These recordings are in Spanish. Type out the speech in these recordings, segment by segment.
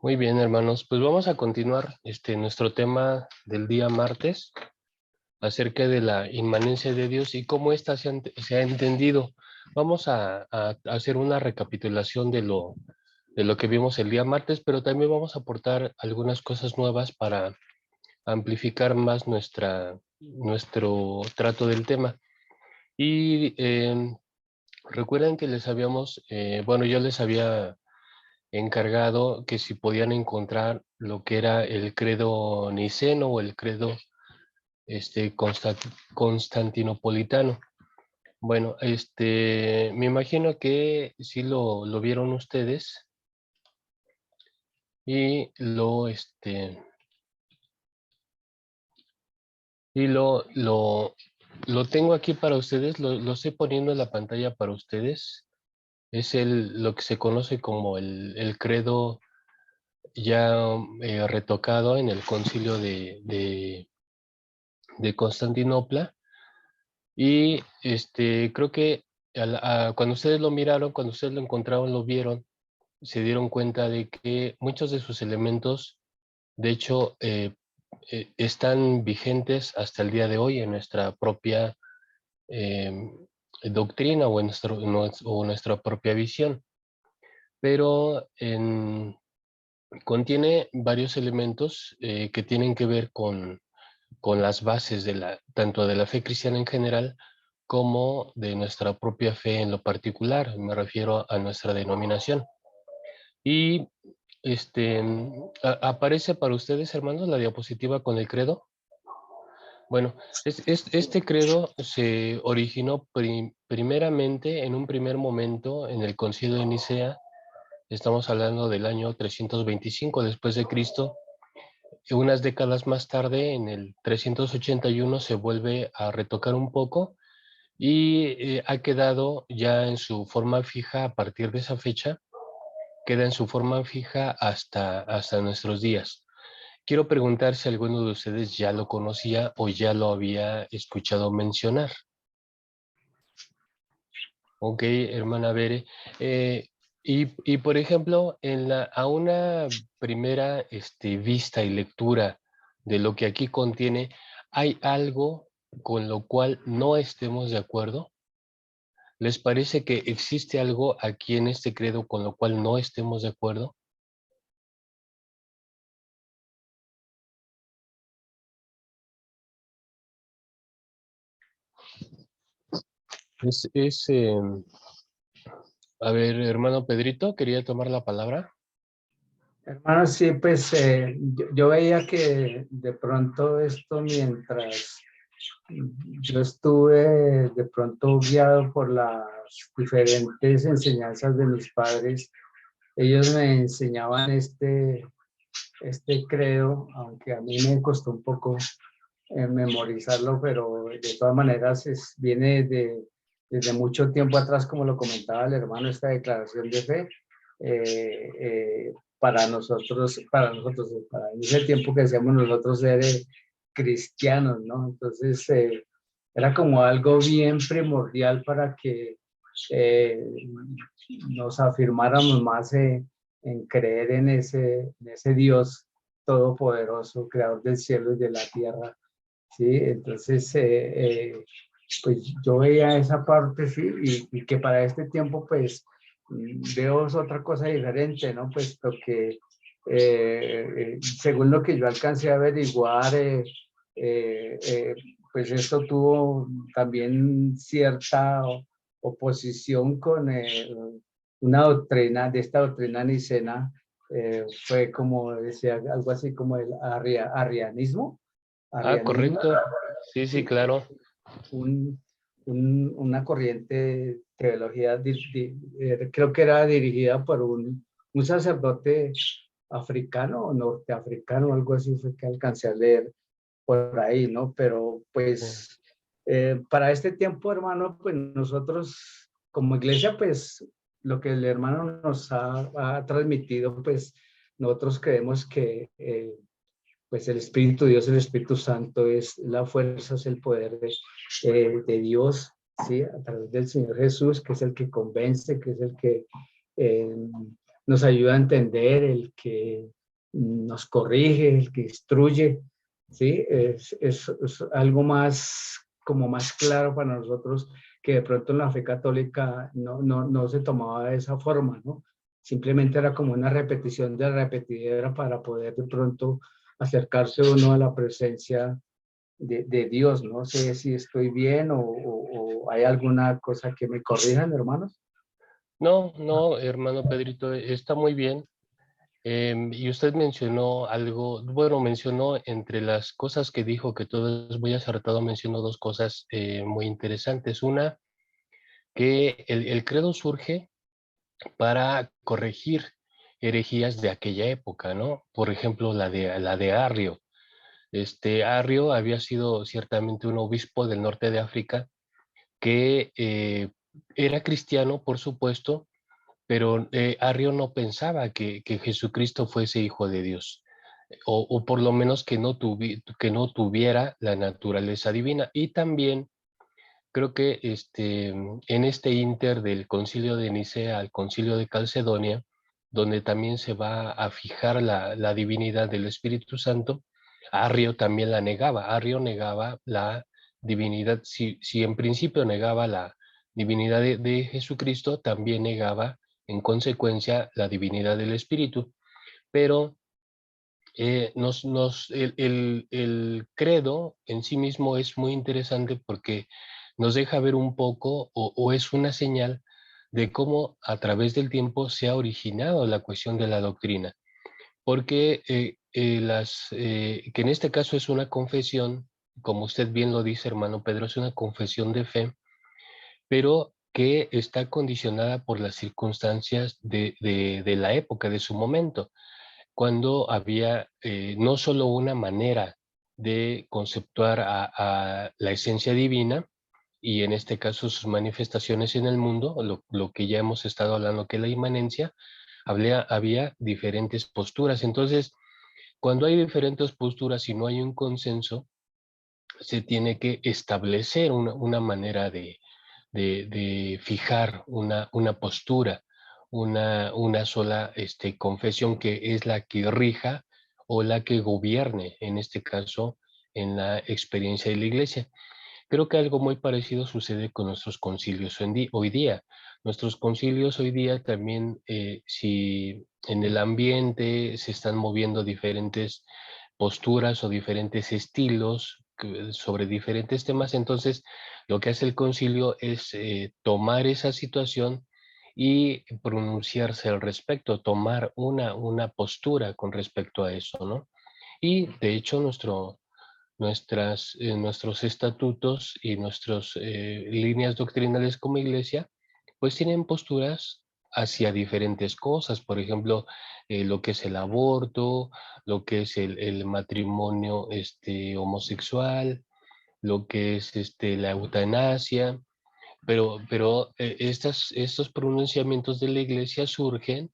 Muy bien, hermanos, pues vamos a continuar nuestro tema del día martes acerca de la inmanencia de Dios y cómo ésta se ha entendido. Vamos a hacer una recapitulación de lo que vimos el día martes, pero también vamos a aportar algunas cosas nuevas para amplificar más nuestro trato del tema. Y recuerden que yo les había encargado que si podían encontrar lo que era el credo niceno o el credo constantinopolitano. Bueno, me imagino que sí lo vieron ustedes y lo tengo aquí para ustedes, lo estoy poniendo en la pantalla para ustedes. Es lo que se conoce como el credo ya retocado en el concilio de Constantinopla. Y creo que cuando ustedes lo miraron, cuando ustedes lo encontraron, lo vieron, se dieron cuenta de que muchos de sus elementos, de hecho, están vigentes hasta el día de hoy en nuestra propia eh, doctrina o o nuestra propia visión. Pero contiene varios elementos que tienen que ver con las bases tanto de la fe cristiana en general como de nuestra propia fe en lo particular. Me refiero a nuestra denominación. Y aparece para ustedes, hermanos, la diapositiva con el credo. Bueno, este credo se originó primeramente en un primer momento en el Concilio de Nicea. Estamos hablando del año 325 después de Cristo. Unas décadas más tarde, en el 381, se vuelve a retocar un poco y ha quedado ya en su forma fija a partir de esa fecha, queda en su forma fija hasta nuestros días. Quiero preguntar si alguno de ustedes ya lo conocía o ya lo había escuchado mencionar. Ok, hermana Bere. Por ejemplo, a una primera vista y lectura de lo que aquí contiene, ¿hay algo con lo cual no estemos de acuerdo? ¿Les parece que existe algo aquí en este credo con lo cual no estemos de acuerdo? A ver, hermano Pedrito, quería tomar la palabra. Hermano, sí, pues yo veía que de pronto esto mientras yo estuve de pronto guiado por las diferentes enseñanzas de mis padres, ellos me enseñaban este credo, aunque a mí me costó un poco memorizarlo, pero de todas maneras viene desde mucho tiempo atrás, como lo comentaba el hermano, esta declaración de fe. eh, eh, para ese tiempo que decíamos nosotros ser cristianos, ¿no? Entonces, era como algo bien primordial para que eh, nos afirmáramos más en creer en ese Dios todopoderoso, creador del cielo y de la tierra. Sí, entonces, pues yo veía esa parte, sí, y que para este tiempo, pues, veo es otra cosa diferente, ¿no? Puesto que, según lo que yo alcancé a averiguar, pues esto tuvo también cierta oposición con una doctrina, de esta doctrina nicena, fue como decía, algo así como el arrianismo, Ah, arrianismo, correcto. Sí, sí, ¿sí? claro. un, una corriente de teología, creo que era dirigida por un sacerdote africano o norteafricano, algo así fue que alcancé a leer por ahí, ¿no? Pero pues para este tiempo, hermano, pues nosotros como iglesia, pues lo que el hermano nos ha transmitido, pues nosotros creemos que pues el Espíritu Dios, el Espíritu Santo es la fuerza, es el poder de Dios, ¿sí? A través del Señor Jesús, que es el que convence, que es el que eh, nos ayuda a entender, el que nos corrige, el que instruye, ¿sí? Es algo más, como más claro para nosotros, que de pronto en la fe católica no se tomaba de esa forma, ¿no? Simplemente era como una repetición de repetidera para poder de pronto acercarse uno a la presencia de Dios. No sé si estoy bien o hay alguna cosa que me corrijan, hermanos. No, no, hermano Pedrito, está muy bien. Y usted mencionó algo, bueno, mencionó entre las cosas que dijo que todo es muy acertado, mencionó dos cosas muy interesantes. Una, que el credo surge para corregir herejías de aquella época, ¿no? Por ejemplo, la de Arrio. Arrio había sido ciertamente un obispo del norte de África que era cristiano, por supuesto, pero Arrio no pensaba que Jesucristo fuese hijo de Dios, o por lo menos que no tuviera la naturaleza divina. Y también creo que en este inter del concilio de Nicea al concilio de Calcedonia, donde también se va a fijar la divinidad del Espíritu Santo, Arrio también la negaba. Arrio negaba la divinidad, si en principio negaba la divinidad de Jesucristo, también negaba en consecuencia la divinidad del Espíritu. Pero el credo en sí mismo es muy interesante porque nos deja ver un poco o es una señal de cómo a través del tiempo se ha originado la cuestión de la doctrina. Porque que en este caso es una confesión, como usted bien lo dice, hermano Pedro, es una confesión de fe, pero que está condicionada por las circunstancias de la época, de su momento, cuando había no solo una manera de conceptuar a la esencia divina, y en este caso sus manifestaciones en el mundo, lo que ya hemos estado hablando, que la inmanencia, había diferentes posturas. Entonces, cuando hay diferentes posturas y no hay un consenso, se tiene que establecer una manera de fijar una postura, una sola confesión que es la que rija o la que gobierne, en este caso, en la experiencia de la Iglesia. Creo que algo muy parecido sucede con nuestros concilios hoy día. Nuestros concilios hoy día también, si en el ambiente se están moviendo diferentes posturas o diferentes estilos sobre diferentes temas, entonces lo que hace el concilio es tomar esa situación y pronunciarse al respecto, tomar una postura con respecto a eso, ¿no? Y de hecho nuestros estatutos y nuestras líneas doctrinales como iglesia, pues tienen posturas hacia diferentes cosas, por ejemplo, lo que es el aborto, lo que es el matrimonio homosexual, lo que es la eutanasia, pero estos pronunciamientos de la iglesia surgen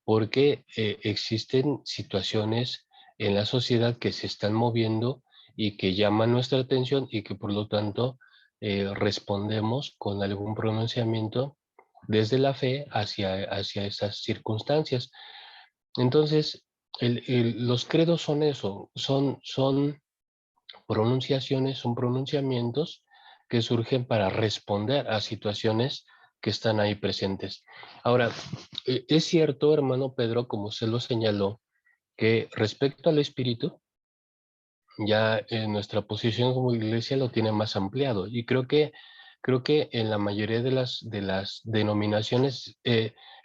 porque existen situaciones en la sociedad que se están moviendo y que llaman nuestra atención y que por lo tanto respondemos con algún pronunciamiento desde la fe hacia esas circunstancias. Entonces, los credos son eso, son pronunciaciones, son pronunciamientos que surgen para responder a situaciones que están ahí presentes. Ahora, es cierto, hermano Pedro, como usted lo señaló, que respecto al espíritu, ya nuestra posición como iglesia lo tiene más ampliado y creo que en la mayoría de las denominaciones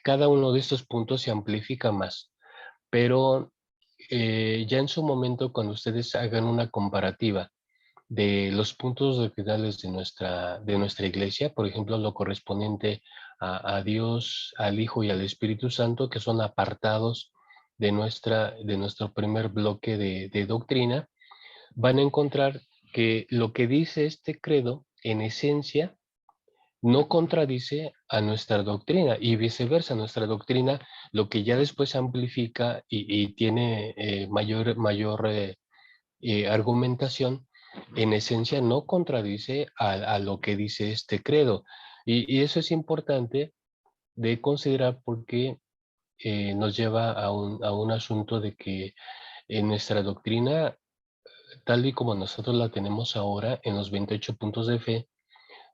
cada uno de estos puntos se amplifica más, pero ya en su momento cuando ustedes hagan una comparativa de los puntos doctrinales de nuestra iglesia, por ejemplo, lo correspondiente a Dios, al Hijo y al Espíritu Santo, que son apartados de nuestro primer bloque de doctrina, van a encontrar que lo que dice este credo, en esencia, no contradice a nuestra doctrina y viceversa. Nuestra doctrina, lo que ya después amplifica y tiene mayor argumentación, en esencia no contradice a lo que dice este credo. Y eso es importante de considerar porque nos lleva a un asunto de que en nuestra doctrina, tal y como nosotros la tenemos ahora en los 28 puntos de fe,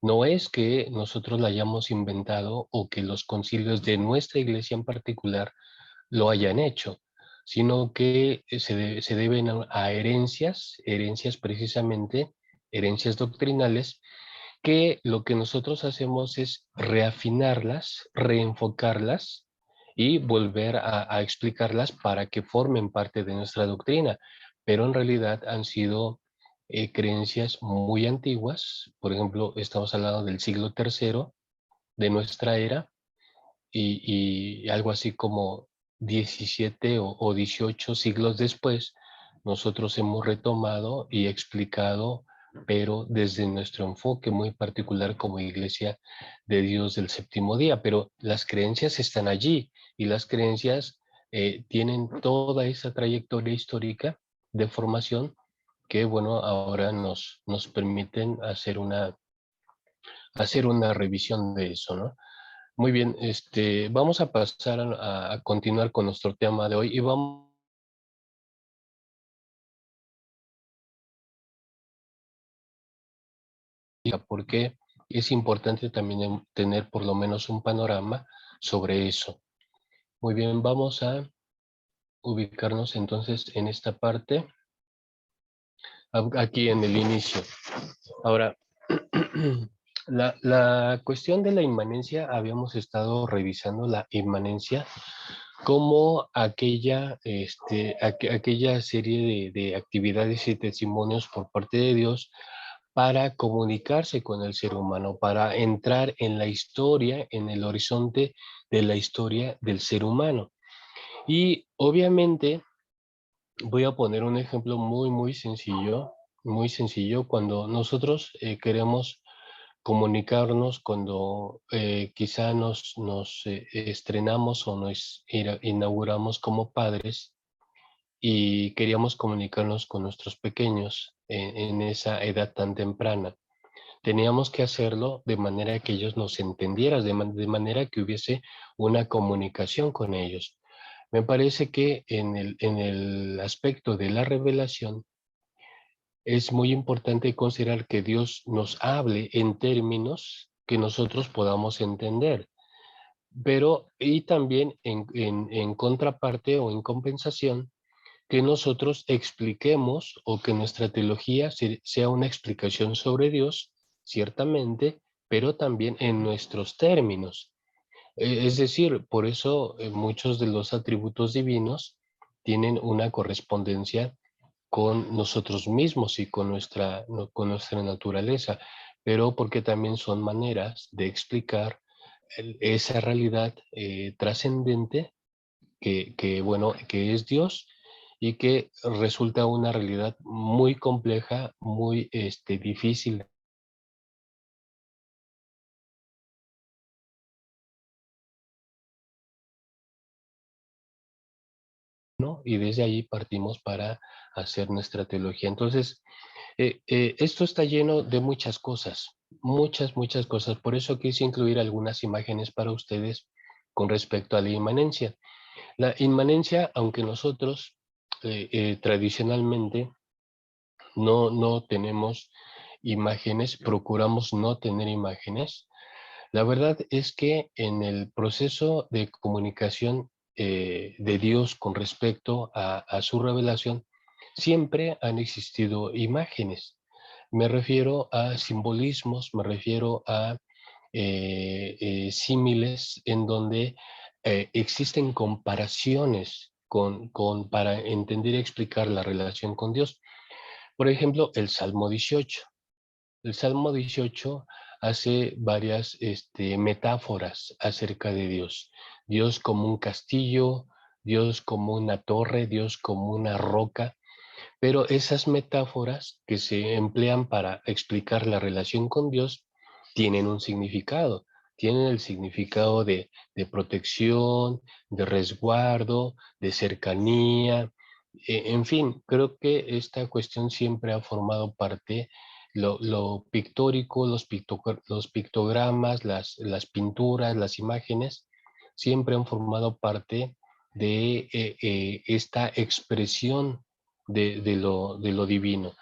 no es que nosotros la hayamos inventado o que los concilios de nuestra iglesia en particular lo hayan hecho, sino que se deben a herencias precisamente, herencias doctrinales, que lo que nosotros hacemos es reafinarlas, reenfocarlas y volver a explicarlas para que formen parte de nuestra doctrina, pero en realidad han sido creencias muy antiguas. Por ejemplo, estamos hablando del siglo tercero de nuestra era, y algo así como 17 o 18 siglos después, nosotros hemos retomado y explicado, pero desde nuestro enfoque muy particular como Iglesia de Dios del Séptimo Día. Pero las creencias están allí, y las creencias tienen toda esa trayectoria histórica de formación que, bueno, ahora nos permiten hacer una revisión de eso, ¿no? Muy bien, vamos a pasar a continuar con nuestro tema de hoy, y vamos a por qué es importante también tener por lo menos un panorama sobre eso. Muy bien, vamos a ubicarnos entonces en esta parte, aquí en el inicio. Ahora, la cuestión de la inmanencia, habíamos estado revisando la inmanencia como aquella serie de actividades y testimonios por parte de Dios para comunicarse con el ser humano, para entrar en la historia, en el horizonte de la historia del ser humano. Y obviamente voy a poner un ejemplo muy sencillo, cuando nosotros queremos comunicarnos, cuando quizá nos estrenamos o nos inauguramos como padres y queríamos comunicarnos con nuestros pequeños en esa edad tan temprana. Teníamos que hacerlo de manera que ellos nos entendieran, de manera que hubiese una comunicación con ellos. Me parece que en el aspecto de la revelación es muy importante considerar que Dios nos hable en términos que nosotros podamos entender, pero y también en contraparte o en compensación, que nosotros expliquemos o que nuestra teología sea una explicación sobre Dios, ciertamente, pero también en nuestros términos. Es decir, por eso muchos de los atributos divinos tienen una correspondencia con nosotros mismos y con con nuestra naturaleza, pero porque también son maneras de explicar esa realidad trascendente bueno, que es Dios, y que resulta una realidad muy compleja, muy difícil, ¿no? Y desde ahí partimos para hacer nuestra teología. Entonces, esto está lleno de muchas cosas, muchas cosas. Por eso quise incluir algunas imágenes para ustedes con respecto a la inmanencia. La inmanencia, aunque nosotros tradicionalmente no tenemos imágenes, procuramos no tener imágenes. La verdad es que en el proceso de comunicación de Dios con respecto a su revelación, siempre han existido imágenes. Me refiero a simbolismos, me refiero a símiles en donde existen comparaciones para entender y explicar la relación con Dios. Por ejemplo, el Salmo 18. El Salmo 18 hace varias metáforas acerca de Dios. Dios como un castillo, Dios como una torre, Dios como una roca. Pero esas metáforas que se emplean para explicar la relación con Dios tienen un significado. Tienen el significado de protección, de resguardo, de cercanía. En fin, creo que esta cuestión siempre ha formado parte, lo pictórico, los pictogramas, las pinturas, las imágenes, siempre han formado parte de esta expresión de lo divino.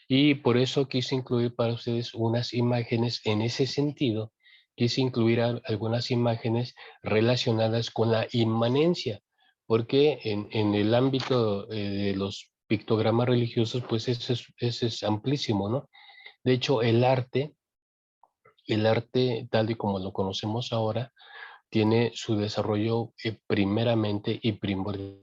Y por eso quise incluir para ustedes unas imágenes en ese sentido. Quise incluir algunas imágenes relacionadas con la inmanencia, porque en el ámbito de los pictogramas religiosos, pues ese es amplísimo, ¿no? De hecho, el arte tal y como lo conocemos ahora, tiene su desarrollo primeramente y primordial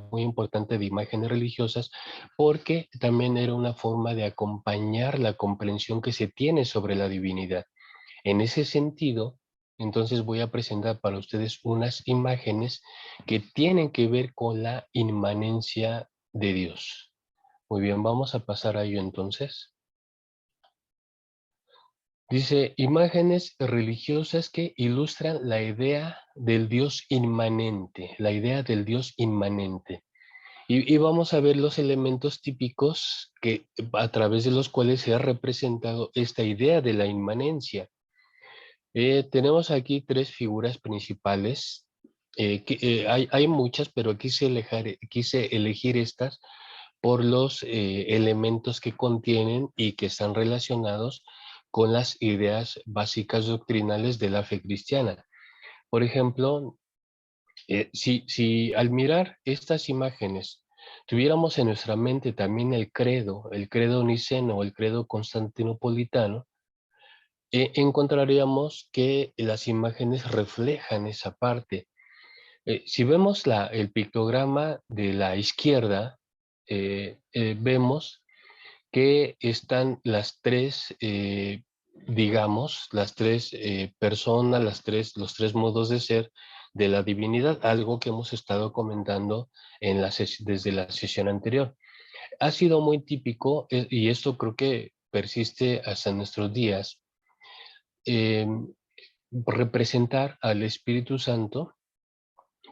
muy importante de imágenes religiosas, porque también era una forma de acompañar la comprensión que se tiene sobre la divinidad. En ese sentido, entonces voy a presentar para ustedes unas imágenes que tienen que ver con la inmanencia de Dios. Muy bien, vamos a pasar a ello entonces. Dice, imágenes religiosas que ilustran la idea del Dios inmanente, la idea del Dios inmanente. Y vamos a ver los elementos típicos que, a través de los cuales se ha representado esta idea de la inmanencia. Tenemos aquí tres figuras principales. Hay muchas, pero quise elegir estas por los elementos que contienen y que están relacionados con las ideas básicas doctrinales de la fe cristiana. Por ejemplo, si al mirar estas imágenes tuviéramos en nuestra mente también el credo niceno o el credo constantinopolitano, encontraríamos que las imágenes reflejan esa parte. Si vemos el pictograma de la izquierda, vemos que están las tres, digamos, las tres personas, los tres modos de ser de la divinidad, algo que hemos estado comentando desde la sesión anterior. Ha sido muy típico, y esto creo que persiste hasta nuestros días, eh, representar al Espíritu Santo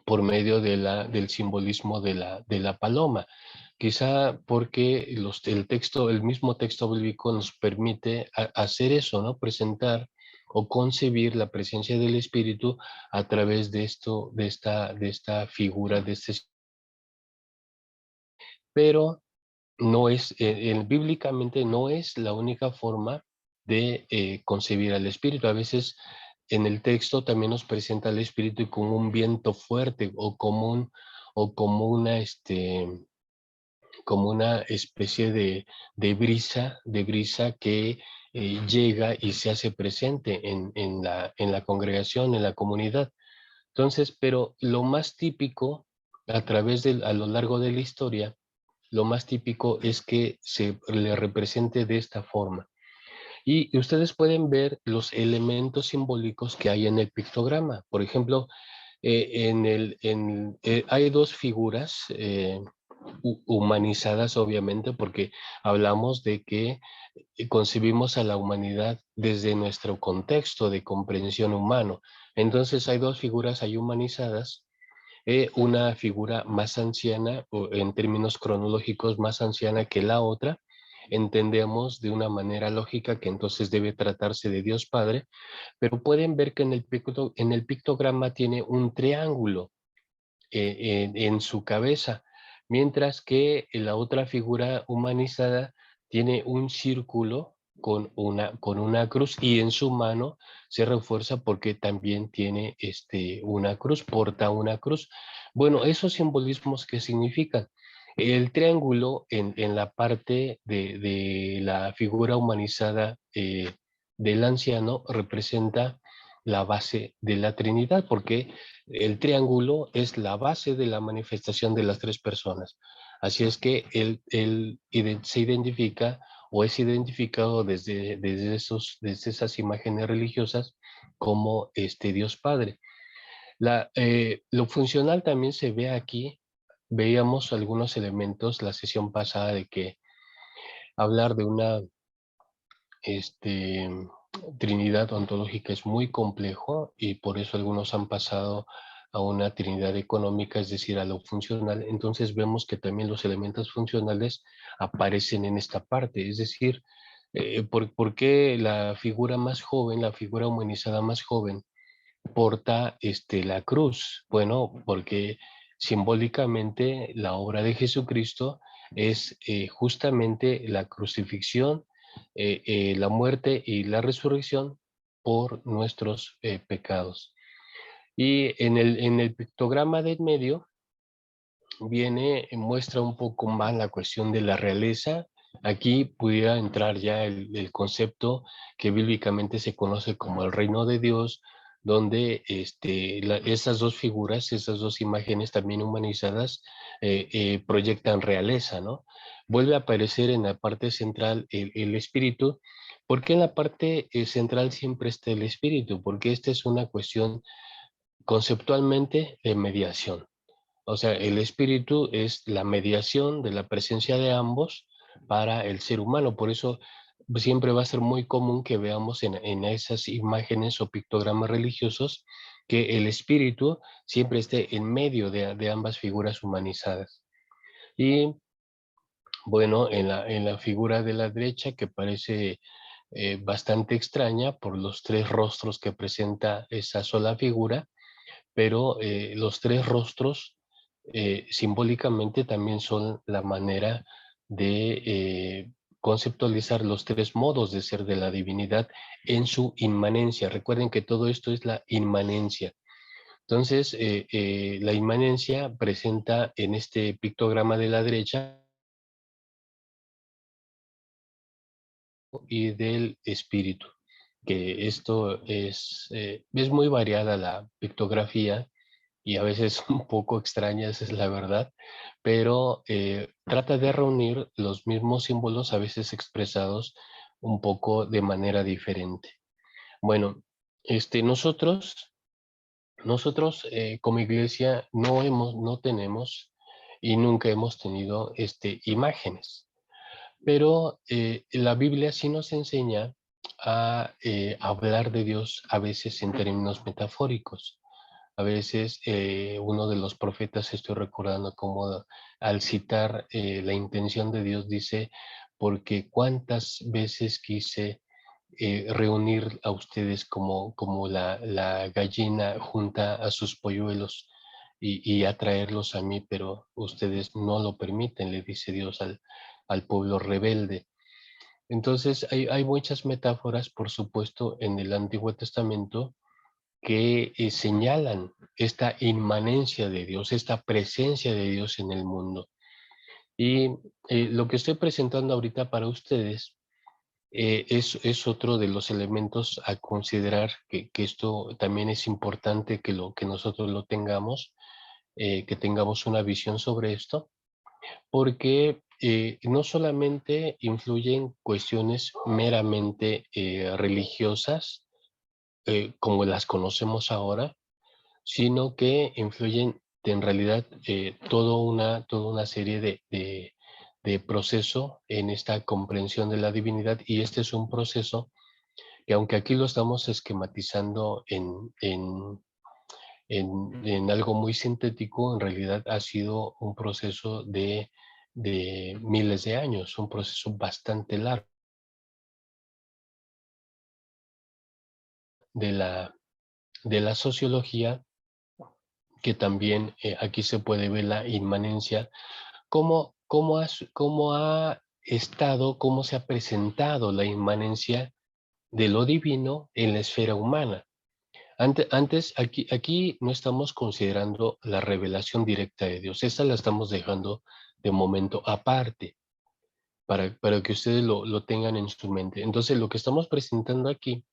por medio del simbolismo de la paloma. Quizá porque el mismo texto bíblico nos permite hacer eso, ¿no? Presentar o concebir la presencia del Espíritu a través de esto, de esta figura, pero no es, bíblicamente no es la única forma de concebir al Espíritu. A veces en el texto también nos presenta al Espíritu como un viento fuerte o como una especie de brisa que llega y se hace presente en la congregación, en la comunidad. Entonces, pero lo más típico a lo largo de la historia, lo más típico es que se le represente de esta forma. Y ustedes pueden ver los elementos simbólicos que hay en el pictograma. Por ejemplo, hay dos figuras humanizadas, obviamente, porque hablamos de que concebimos a la humanidad desde nuestro contexto de comprensión humano. Entonces hay dos figuras ahí humanizadas, una figura más anciana, o en términos cronológicos más anciana que la otra. Entendemos de una manera lógica que entonces debe tratarse de Dios Padre, pero pueden ver que en el pictograma tiene un triángulo en su cabeza, mientras que la otra figura humanizada tiene un círculo con una cruz y en su mano se refuerza porque también tiene una cruz, porta una cruz. Bueno, esos simbolismos, ¿qué significan? El triángulo en la parte de la figura humanizada del anciano representa la base de la Trinidad, porque el triángulo es la base de la manifestación de las tres personas. Así es que se identifica o es identificado desde esas imágenes religiosas como Dios Padre. Lo funcional también se ve aquí. Veíamos algunos elementos la sesión pasada de que hablar de una este, Trinidad ontológica es muy complejo y por eso algunos han pasado a una Trinidad económica, es decir, a lo funcional. Entonces vemos que también los elementos funcionales aparecen en esta parte, es decir, ¿Por qué la figura más joven, la figura humanizada más joven, porta la cruz? Bueno, porque simbólicamente la obra de Jesucristo es justamente la crucifixión, la muerte y la resurrección por nuestros pecados. Y en el pictograma de en medio viene, muestra un poco más la cuestión de la realeza. Aquí pudiera entrar ya el concepto que bíblicamente se conoce como el reino de Dios, donde esas dos figuras, esas dos imágenes también humanizadas, proyectan realeza, ¿no? Vuelve a aparecer en la parte central el espíritu. ¿Por qué en la parte central siempre está el espíritu? Porque esta es una cuestión conceptualmente de mediación. O sea, el espíritu es la mediación de la presencia de ambos para el ser humano. Por eso siempre va a ser muy común que veamos en esas imágenes o pictogramas religiosos que el espíritu siempre esté en medio de ambas figuras humanizadas. Y bueno, en la figura de la derecha, que parece bastante extraña por los tres rostros que presenta esa sola figura, pero los tres rostros simbólicamente también son la manera de conceptualizar los tres modos de ser de la divinidad en su inmanencia. Recuerden que todo esto es la inmanencia. Entonces, la inmanencia presenta en este pictograma de la derecha y del espíritu, que esto es muy variada la pictografía y a veces un poco extraña, esa es la verdad, pero trata de reunir los mismos símbolos, a veces expresados un poco de manera diferente. Bueno, nosotros como iglesia no tenemos y nunca hemos tenido imágenes, pero la Biblia sí nos enseña a hablar de Dios a veces en términos metafóricos. A veces uno de los profetas, estoy recordando como al citar la intención de Dios, dice, porque cuántas veces quise reunir a ustedes como la gallina junta a sus polluelos y atraerlos a mí, pero ustedes no lo permiten, le dice Dios al pueblo rebelde. Entonces hay muchas metáforas, por supuesto, en el Antiguo Testamento que señalan esta inmanencia de Dios, esta presencia de Dios en el mundo. Y lo que estoy presentando ahorita para ustedes es otro de los elementos a considerar, que esto también es importante que nosotros lo tengamos, que tengamos una visión sobre esto, porque no solamente influyen cuestiones meramente religiosas, como las conocemos ahora, sino que influyen en realidad toda una serie de proceso en esta comprensión de la divinidad, y este es un proceso que, aunque aquí lo estamos esquematizando en algo muy sintético, en realidad ha sido un proceso de miles de años, un proceso bastante largo de de la sociología, que también aquí se puede ver la inmanencia. ¿Cómo ha estado, cómo se ha presentado la inmanencia de lo divino en la esfera humana? Antes aquí no estamos considerando la revelación directa de Dios. Esa la estamos dejando de momento aparte, para que ustedes lo tengan en su mente. Entonces, lo que estamos presentando aquí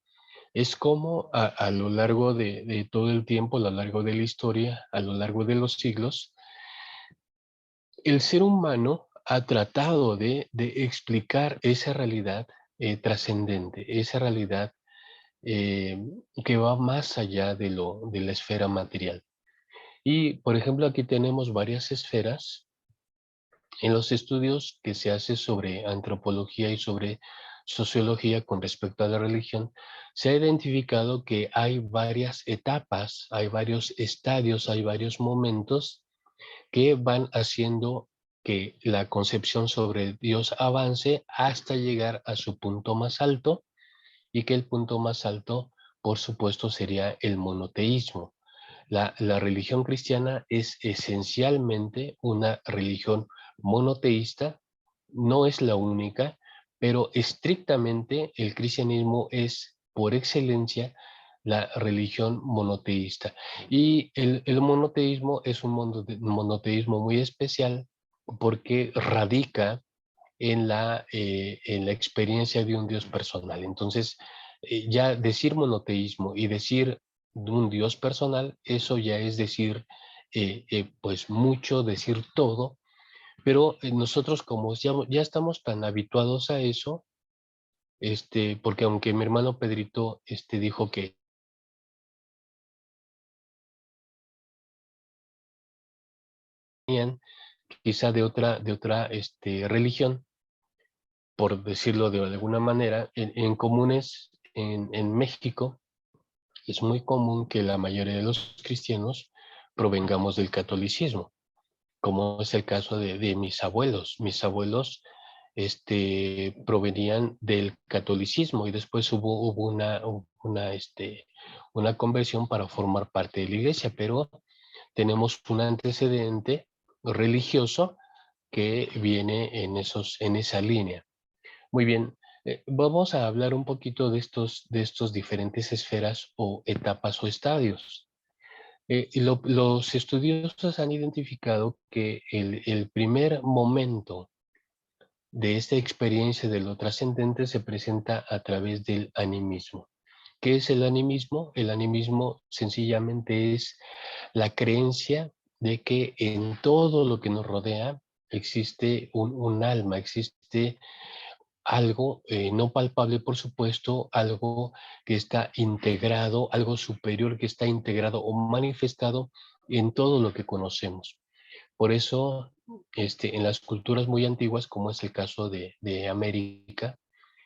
es cómo a lo largo de todo el tiempo, a lo largo de la historia, a lo largo de los siglos, el ser humano ha tratado de explicar esa realidad trascendente, esa realidad eh, que va más allá de la esfera material. Y, por ejemplo, aquí tenemos varias esferas. En los estudios que se hace sobre antropología y sobre sociología con respecto a la religión, se ha identificado que hay varias etapas, hay varios estadios, hay varios momentos que van haciendo que la concepción sobre Dios avance hasta llegar a su punto más alto, y que el punto más alto, por supuesto, sería el monoteísmo. La religión cristiana es esencialmente una religión monoteísta, no es la única, pero estrictamente el cristianismo es, por excelencia, la religión monoteísta. Y el monoteísmo es un monoteísmo muy especial porque radica en la experiencia de un Dios personal. Entonces, ya decir monoteísmo y decir de un Dios personal, eso ya es decir, pues mucho, decir todo, pero nosotros como ya estamos tan habituados a eso, porque aunque mi hermano Pedrito dijo que venían quizá de otra religión, por decirlo de alguna manera, en comunes en México, es muy común que la mayoría de los cristianos provengamos del catolicismo, como es el caso de mis abuelos. Mis abuelos provenían del catolicismo y después hubo una conversión para formar parte de la iglesia, pero tenemos un antecedente religioso que viene en esa línea. Muy bien, vamos a hablar un poquito de estos diferentes esferas o etapas o estadios. Los estudiosos han identificado que el primer momento de esta experiencia de lo trascendente se presenta a través del animismo. ¿Qué es el animismo? El animismo sencillamente es la creencia de que en todo lo que nos rodea existe un alma, existe algo no palpable, por supuesto, algo que está integrado, algo superior que está integrado o manifestado en todo lo que conocemos. Por eso, en las culturas muy antiguas, como es el caso de América,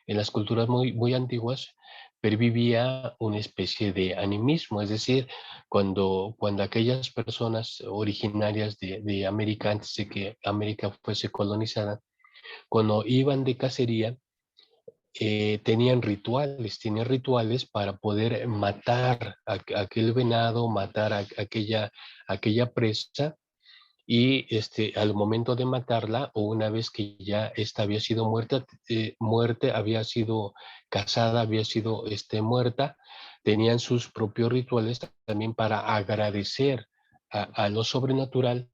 en las culturas muy, muy antiguas pervivía una especie de animismo, es decir, cuando aquellas personas originarias de América, antes de que América fuese colonizada, cuando iban de cacería, tenían rituales para poder matar a aquel venado, matar a aquella presa, y al momento de matarla, o una vez que ya esta había sido había sido cazada, había sido muerta, tenían sus propios rituales también para agradecer a lo sobrenatural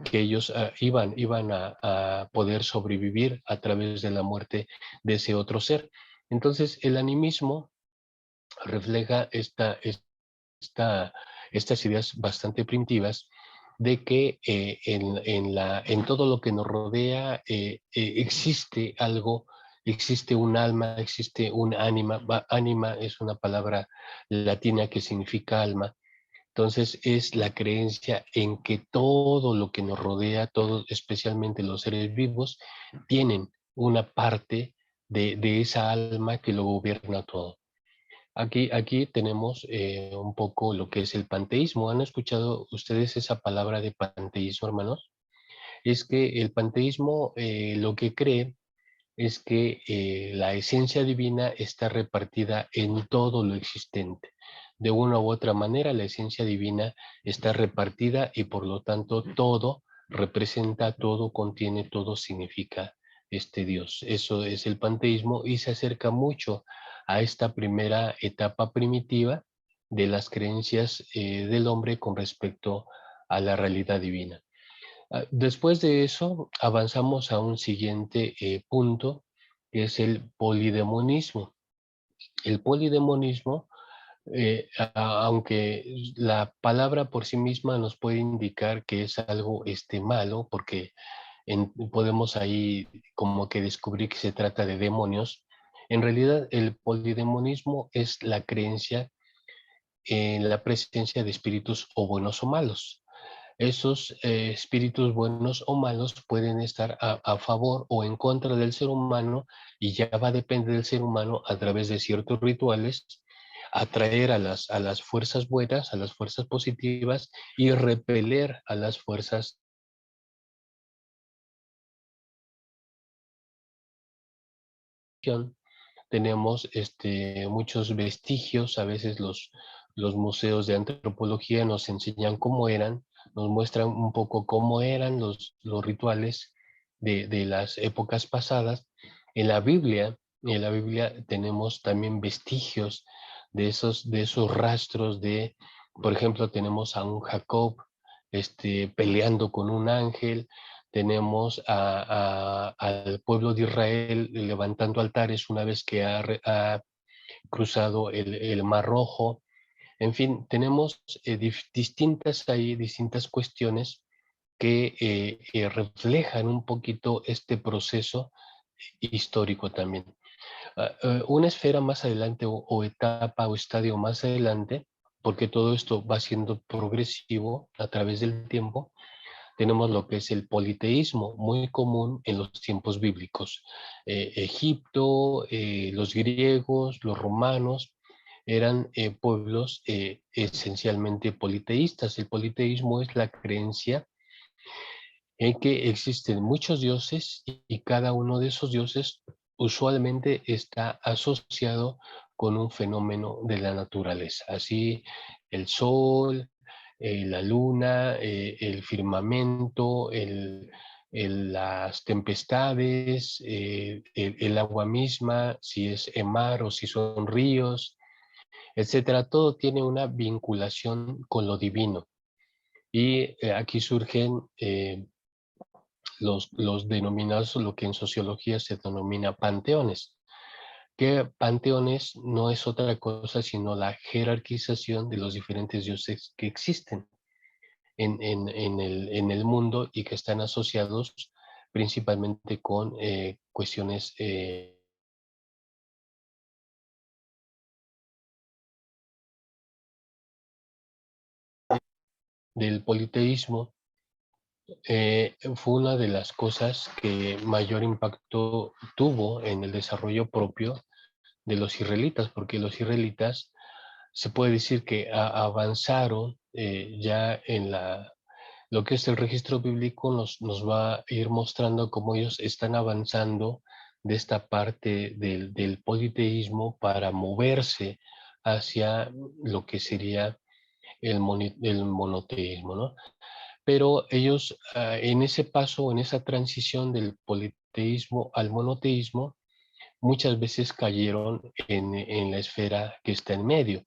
que ellos iban a poder sobrevivir a través de la muerte de ese otro ser. Entonces, el animismo refleja estas ideas bastante primitivas de que en todo lo que nos rodea existe algo, existe un alma, existe un ánima. Ánima es una palabra latina que significa alma. Entonces es la creencia en que todo lo que nos rodea, todos, especialmente los seres vivos, tienen una parte de esa alma que lo gobierna todo. Aquí tenemos un poco lo que es el panteísmo. ¿Han escuchado ustedes esa palabra de panteísmo, hermanos? Es que el panteísmo lo que cree es que la esencia divina está repartida en todo lo existente. De una u otra manera, la esencia divina está repartida y por lo tanto todo representa, todo contiene, todo significa Dios. Eso es el panteísmo y se acerca mucho a esta primera etapa primitiva de las creencias del hombre con respecto a la realidad divina. Después de eso, avanzamos a un siguiente punto, que es el polidemonismo. El polidemonismo, aunque la palabra por sí misma nos puede indicar que es algo malo, porque podemos ahí como que descubrir que se trata de demonios, en realidad el polidemonismo es la creencia en la presencia de espíritus o buenos o malos. Esos espíritus buenos o malos pueden estar a favor o en contra del ser humano, y ya va a depender del ser humano a través de ciertos rituales atraer a las fuerzas buenas, a las fuerzas positivas, y repeler a las fuerzas tenemos muchos vestigios. A veces los museos de antropología nos enseñan cómo eran, nos muestran un poco cómo eran los rituales de las épocas pasadas. En la Biblia, en la Biblia tenemos también vestigios de esos rastros de, por ejemplo, tenemos a un Jacob peleando con un ángel. Tenemos al pueblo de Israel levantando altares una vez que ha cruzado el Mar Rojo. En fin, tenemos distintas cuestiones que reflejan un poquito este proceso histórico también. Una esfera más adelante o etapa o estadio más adelante, porque todo esto va siendo progresivo a través del tiempo, tenemos lo que es el politeísmo, muy común en los tiempos bíblicos. Egipto, los griegos, los romanos, eran pueblos esencialmente politeístas. El politeísmo es la creencia en que existen muchos dioses y cada uno de esos dioses usualmente está asociado con un fenómeno de la naturaleza. Así, el sol, la luna, el firmamento, las tempestades, el agua misma, si es mar o si son ríos, etcétera. Todo tiene una vinculación con lo divino. Y aquí surgen los denominados, lo que en sociología se denomina panteones, que panteones no es otra cosa sino la jerarquización de los diferentes dioses que existen en el mundo y que están asociados principalmente con cuestiones del politeísmo. Fue una de las cosas que mayor impacto tuvo en el desarrollo propio de los israelitas, porque los israelitas se puede decir que avanzaron ya en lo que es el registro bíblico, nos va a ir mostrando cómo ellos están avanzando de esta parte del politeísmo para moverse hacia lo que sería el monoteísmo, ¿no? Pero ellos en ese paso, en esa transición del politeísmo al monoteísmo, muchas veces cayeron en la esfera que está en medio.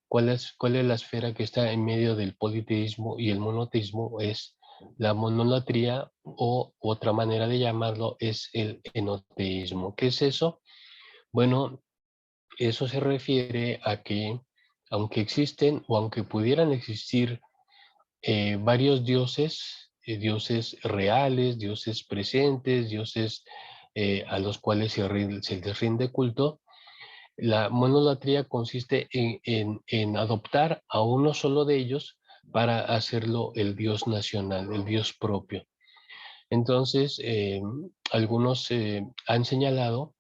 Cuál es la esfera que está en medio del politeísmo y el monoteísmo? Es la monolatría, o otra manera de llamarlo es el enoteísmo. ¿Qué es eso? Bueno, eso se refiere a que aunque existen o aunque pudieran existir varios dioses, dioses reales, dioses presentes, dioses a los cuales se les rinde culto, la monolatría consiste en adoptar a uno solo de ellos para hacerlo el Dios nacional, el Dios propio. Entonces, algunos han señalado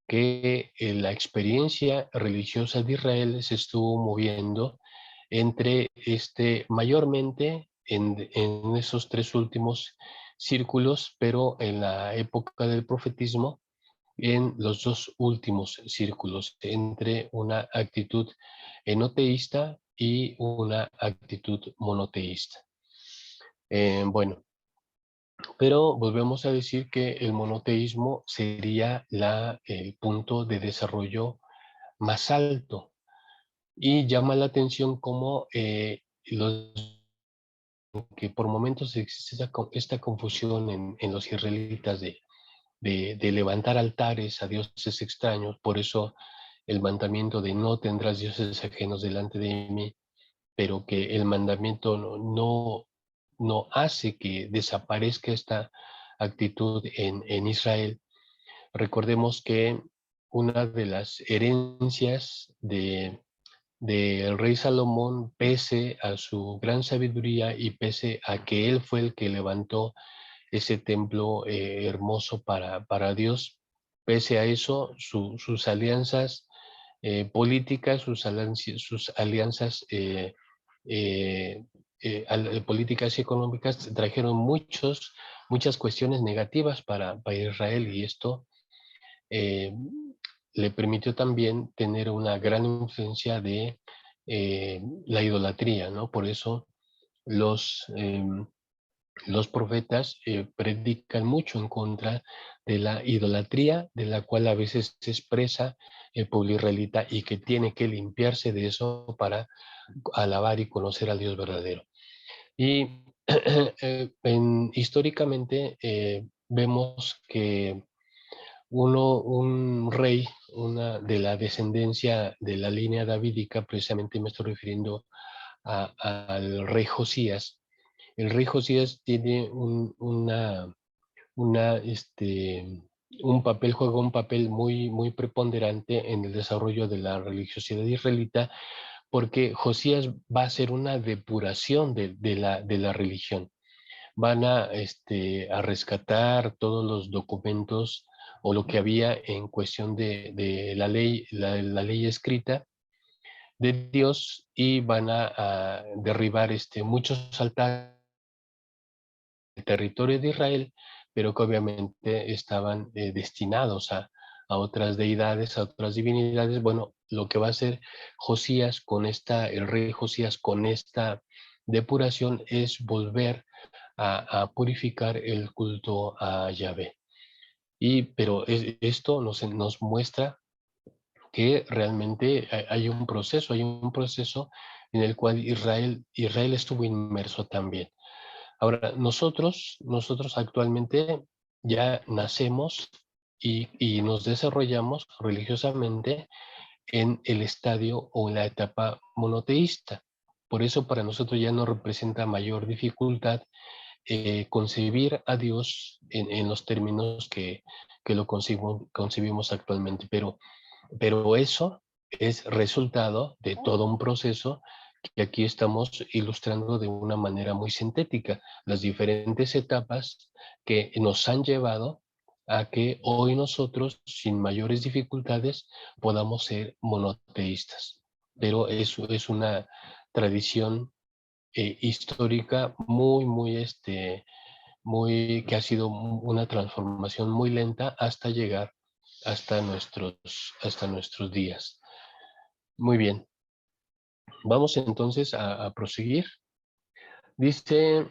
que la experiencia religiosa de Israel se estuvo moviendo entre mayormente en esos tres últimos círculos, pero en la época del profetismo, en los dos últimos círculos, entre una actitud enoteísta y una actitud monoteísta. Bueno, pero volvemos a decir que el monoteísmo sería el punto de desarrollo más alto, y llama la atención cómo que por momentos existe esta confusión en los israelitas de levantar altares a dioses extraños. Por eso el mandamiento de no tendrás dioses ajenos delante de mí, pero que el mandamiento no hace que desaparezca esta actitud en Israel. Recordemos que una de las herencias del rey Salomón, pese a su gran sabiduría y pese a que él fue el que levantó ese templo hermoso para Dios, pese a eso, sus alianzas políticas, sus alianzas políticas y económicas trajeron muchas cuestiones negativas para Israel, y esto le permitió también tener una gran influencia de la idolatría, ¿no? Por eso los, los profetas predican mucho en contra de la idolatría, de la cual a veces se expresa el pueblo israelita y que tiene que limpiarse de eso para alabar y conocer al Dios verdadero. Y históricamente vemos que un rey, una de la descendencia de la línea davídica, precisamente me estoy refiriendo al rey Josías. El rey Josías tiene un papel, juega un papel muy, muy preponderante en el desarrollo de la religiosidad israelita, porque Josías va a hacer una depuración de la religión. Van a rescatar todos los documentos o lo que había en cuestión de la ley, la ley escrita de Dios, y van a derribar muchos altares del territorio de Israel, pero que obviamente estaban destinados a otras deidades, a otras divinidades. Bueno, lo que va a hacer Josías con el rey Josías con esta depuración es volver a purificar el culto a Yahvé. Pero esto nos muestra que realmente hay un proceso en el cual Israel estuvo inmerso también. Ahora, nosotros actualmente ya nacemos y nos desarrollamos religiosamente en el estadio o en la etapa monoteísta. Por eso para nosotros ya no representa mayor dificultad concebir a Dios en los términos que lo concebimos actualmente. Pero eso es resultado de todo un proceso que aquí estamos ilustrando de una manera muy sintética, las diferentes etapas que nos han llevado a que hoy nosotros, sin mayores dificultades, podamos ser monoteístas. Pero eso es una tradición histórica que ha sido una transformación muy lenta hasta llegar hasta nuestros días. Muy bien, vamos entonces a proseguir. Dice,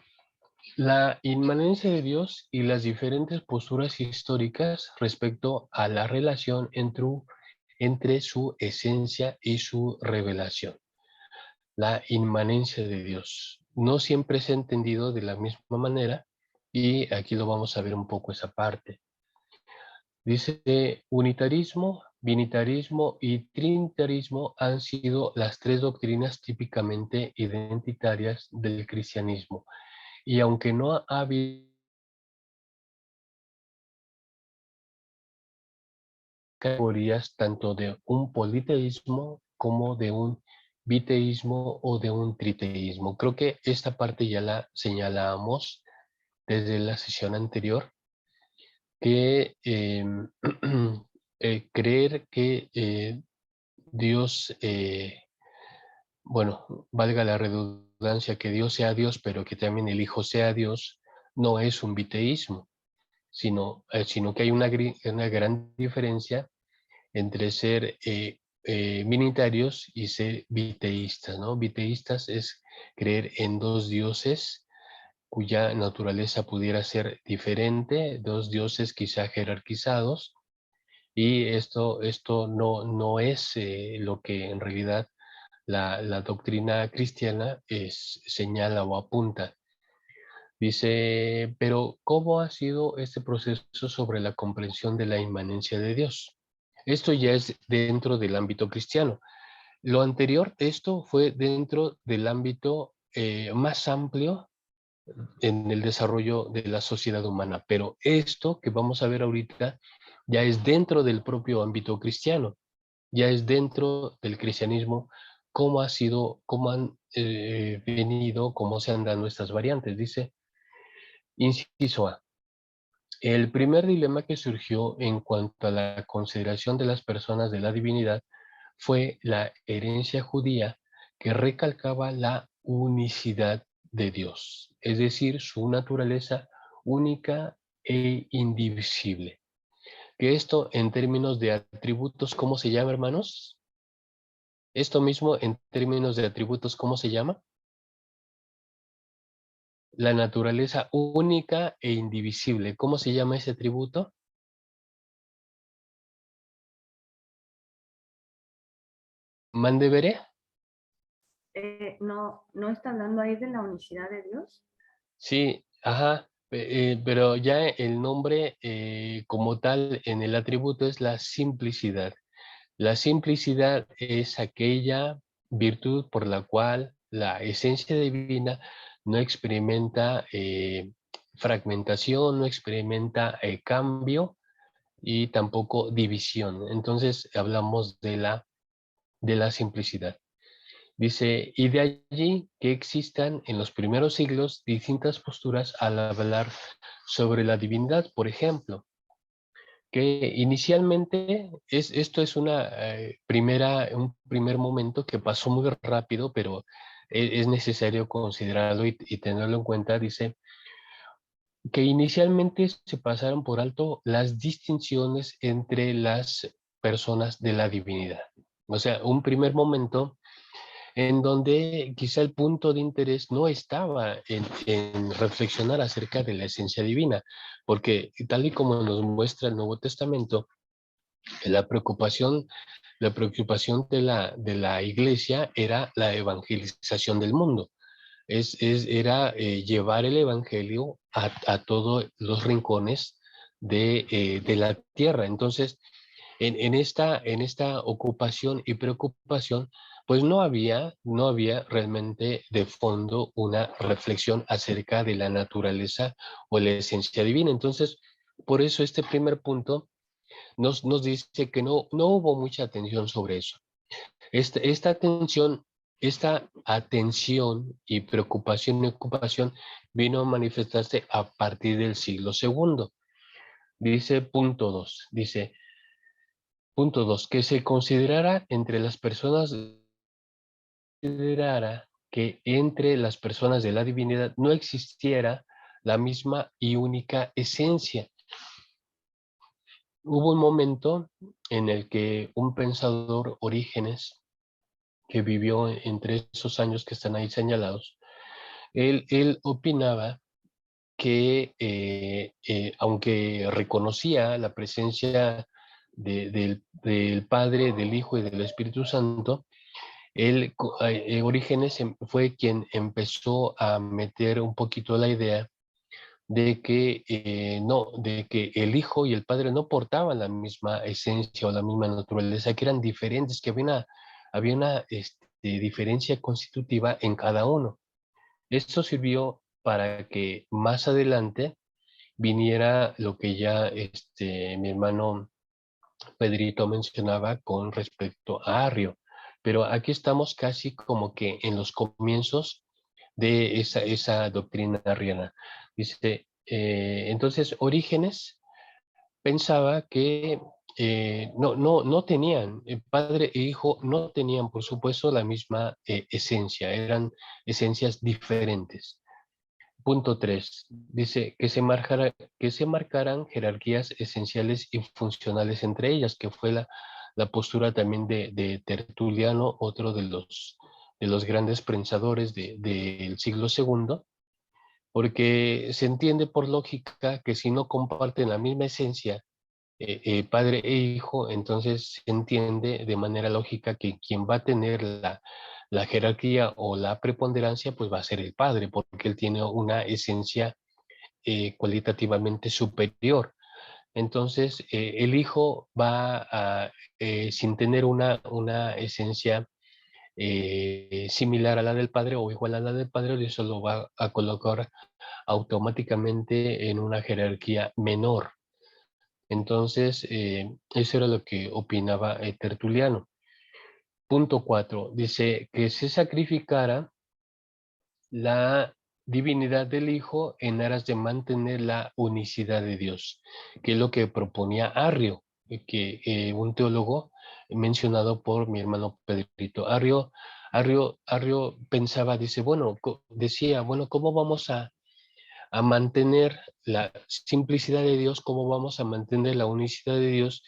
la inmanencia de Dios y las diferentes posturas históricas respecto a la relación entre su esencia y su revelación. La inmanencia de Dios no siempre se ha entendido de la misma manera, y aquí lo vamos a ver un poco esa parte. Dice, unitarismo, binitarismo y trinitarismo han sido las tres doctrinas típicamente identitarias del cristianismo. Y aunque no ha habido categorías tanto de un politeísmo como de un biteísmo o de un triteísmo. Creo que esta parte ya la señalábamos desde la sesión anterior, que creer que Dios, bueno, valga la redundancia, que Dios sea Dios, pero que también el Hijo sea Dios, no es un biteísmo, sino que hay una gran diferencia entre ser binitarios y ser biteístas, ¿no? Biteístas es creer en dos dioses cuya naturaleza pudiera ser diferente, dos dioses quizá jerarquizados, y esto no es lo que en realidad la doctrina cristiana señala o apunta. Dice, pero ¿cómo ha sido este proceso sobre la comprensión de la inmanencia de Dios? Esto ya es dentro del ámbito cristiano. Lo anterior, esto fue dentro del ámbito más amplio en el desarrollo de la sociedad humana, pero esto que vamos a ver ahorita ya es dentro del propio ámbito cristiano, ya es dentro del cristianismo, cómo han venido, cómo se han dado estas variantes. Dice, inciso A, el primer dilema que surgió en cuanto a la consideración de las personas de la divinidad fue la herencia judía, que recalcaba la unicidad de Dios, es decir, su naturaleza única e indivisible. Que esto en términos de atributos, ¿cómo se llama, hermanos? Esto mismo en términos de atributos, ¿cómo se llama? La naturaleza única e indivisible. ¿Cómo se llama ese atributo? ¿Mande veré? No, no está hablando ahí de la unicidad de Dios. Sí, ajá, pero ya el nombre como tal en el atributo es la simplicidad. La simplicidad es aquella virtud por la cual la esencia divina no experimenta fragmentación, no experimenta cambio y tampoco división. Entonces hablamos de la simplicidad. Dice, y de allí que existan en los primeros siglos distintas posturas al hablar sobre la divinidad. Por ejemplo, que inicialmente esto es un primer momento que pasó muy rápido, pero es necesario considerarlo y tenerlo en cuenta. Dice que inicialmente se pasaron por alto las distinciones entre las personas de la divinidad. O sea, un primer momento en donde quizá el punto de interés no estaba en reflexionar acerca de la esencia divina, porque tal y como nos muestra el Nuevo Testamento, la preocupación, la preocupación de la iglesia era la evangelización del mundo. Era llevar el evangelio a todos los rincones de la tierra. Entonces, en esta ocupación y preocupación, pues no había realmente de fondo una reflexión acerca de la naturaleza o la esencia divina. Entonces, por eso este primer punto nos dice que no hubo mucha atención sobre eso. Esta atención y preocupación y ocupación vino a manifestarse a partir del siglo segundo. Dice punto 2, dice punto 2, que se considerara entre las personas, considerara que entre las personas de la divinidad no existiera la misma y única esencia. Hubo un momento en el que un pensador, Orígenes, que vivió entre esos años que están ahí señalados, él opinaba que aunque reconocía la presencia del Padre, del Hijo y del Espíritu Santo, Orígenes fue quien empezó a meter un poquito la idea de que de que el Hijo y el Padre no portaban la misma esencia o la misma naturaleza, que eran diferentes, que había una diferencia constitutiva en cada uno. Esto sirvió para que más adelante viniera lo que ya mi hermano Pedrito mencionaba con respecto a Arrio. Pero aquí estamos casi como que en los comienzos de esa doctrina arriana. Dice, entonces Orígenes pensaba que no tenían, padre e hijo no tenían, por supuesto, la misma esencia, eran esencias diferentes. Punto 3. Dice que se marcaran jerarquías esenciales y funcionales entre ellas, que fue la postura también de Tertuliano, otro de los grandes pensadores del siglo segundo, porque se entiende por lógica que si no comparten la misma esencia, padre e hijo, entonces se entiende de manera lógica que quien va a tener la jerarquía o la preponderancia, pues va a ser el padre, porque él tiene una esencia cualitativamente superior. Entonces, el hijo va a, sin tener una esencia similar a la del padre o igual a la del padre, eso lo va a colocar automáticamente en una jerarquía menor. Entonces, eso era lo que opinaba Tertuliano. Punto 4. Dice que se sacrificara la divinidad del Hijo en aras de mantener la unicidad de Dios, que es lo que proponía Arrio, un teólogo mencionado por mi hermano Pedrito. Arrio pensaba, dice, bueno, decía, bueno, ¿cómo vamos a mantener la simplicidad de Dios, ¿cómo vamos a mantener la unicidad de Dios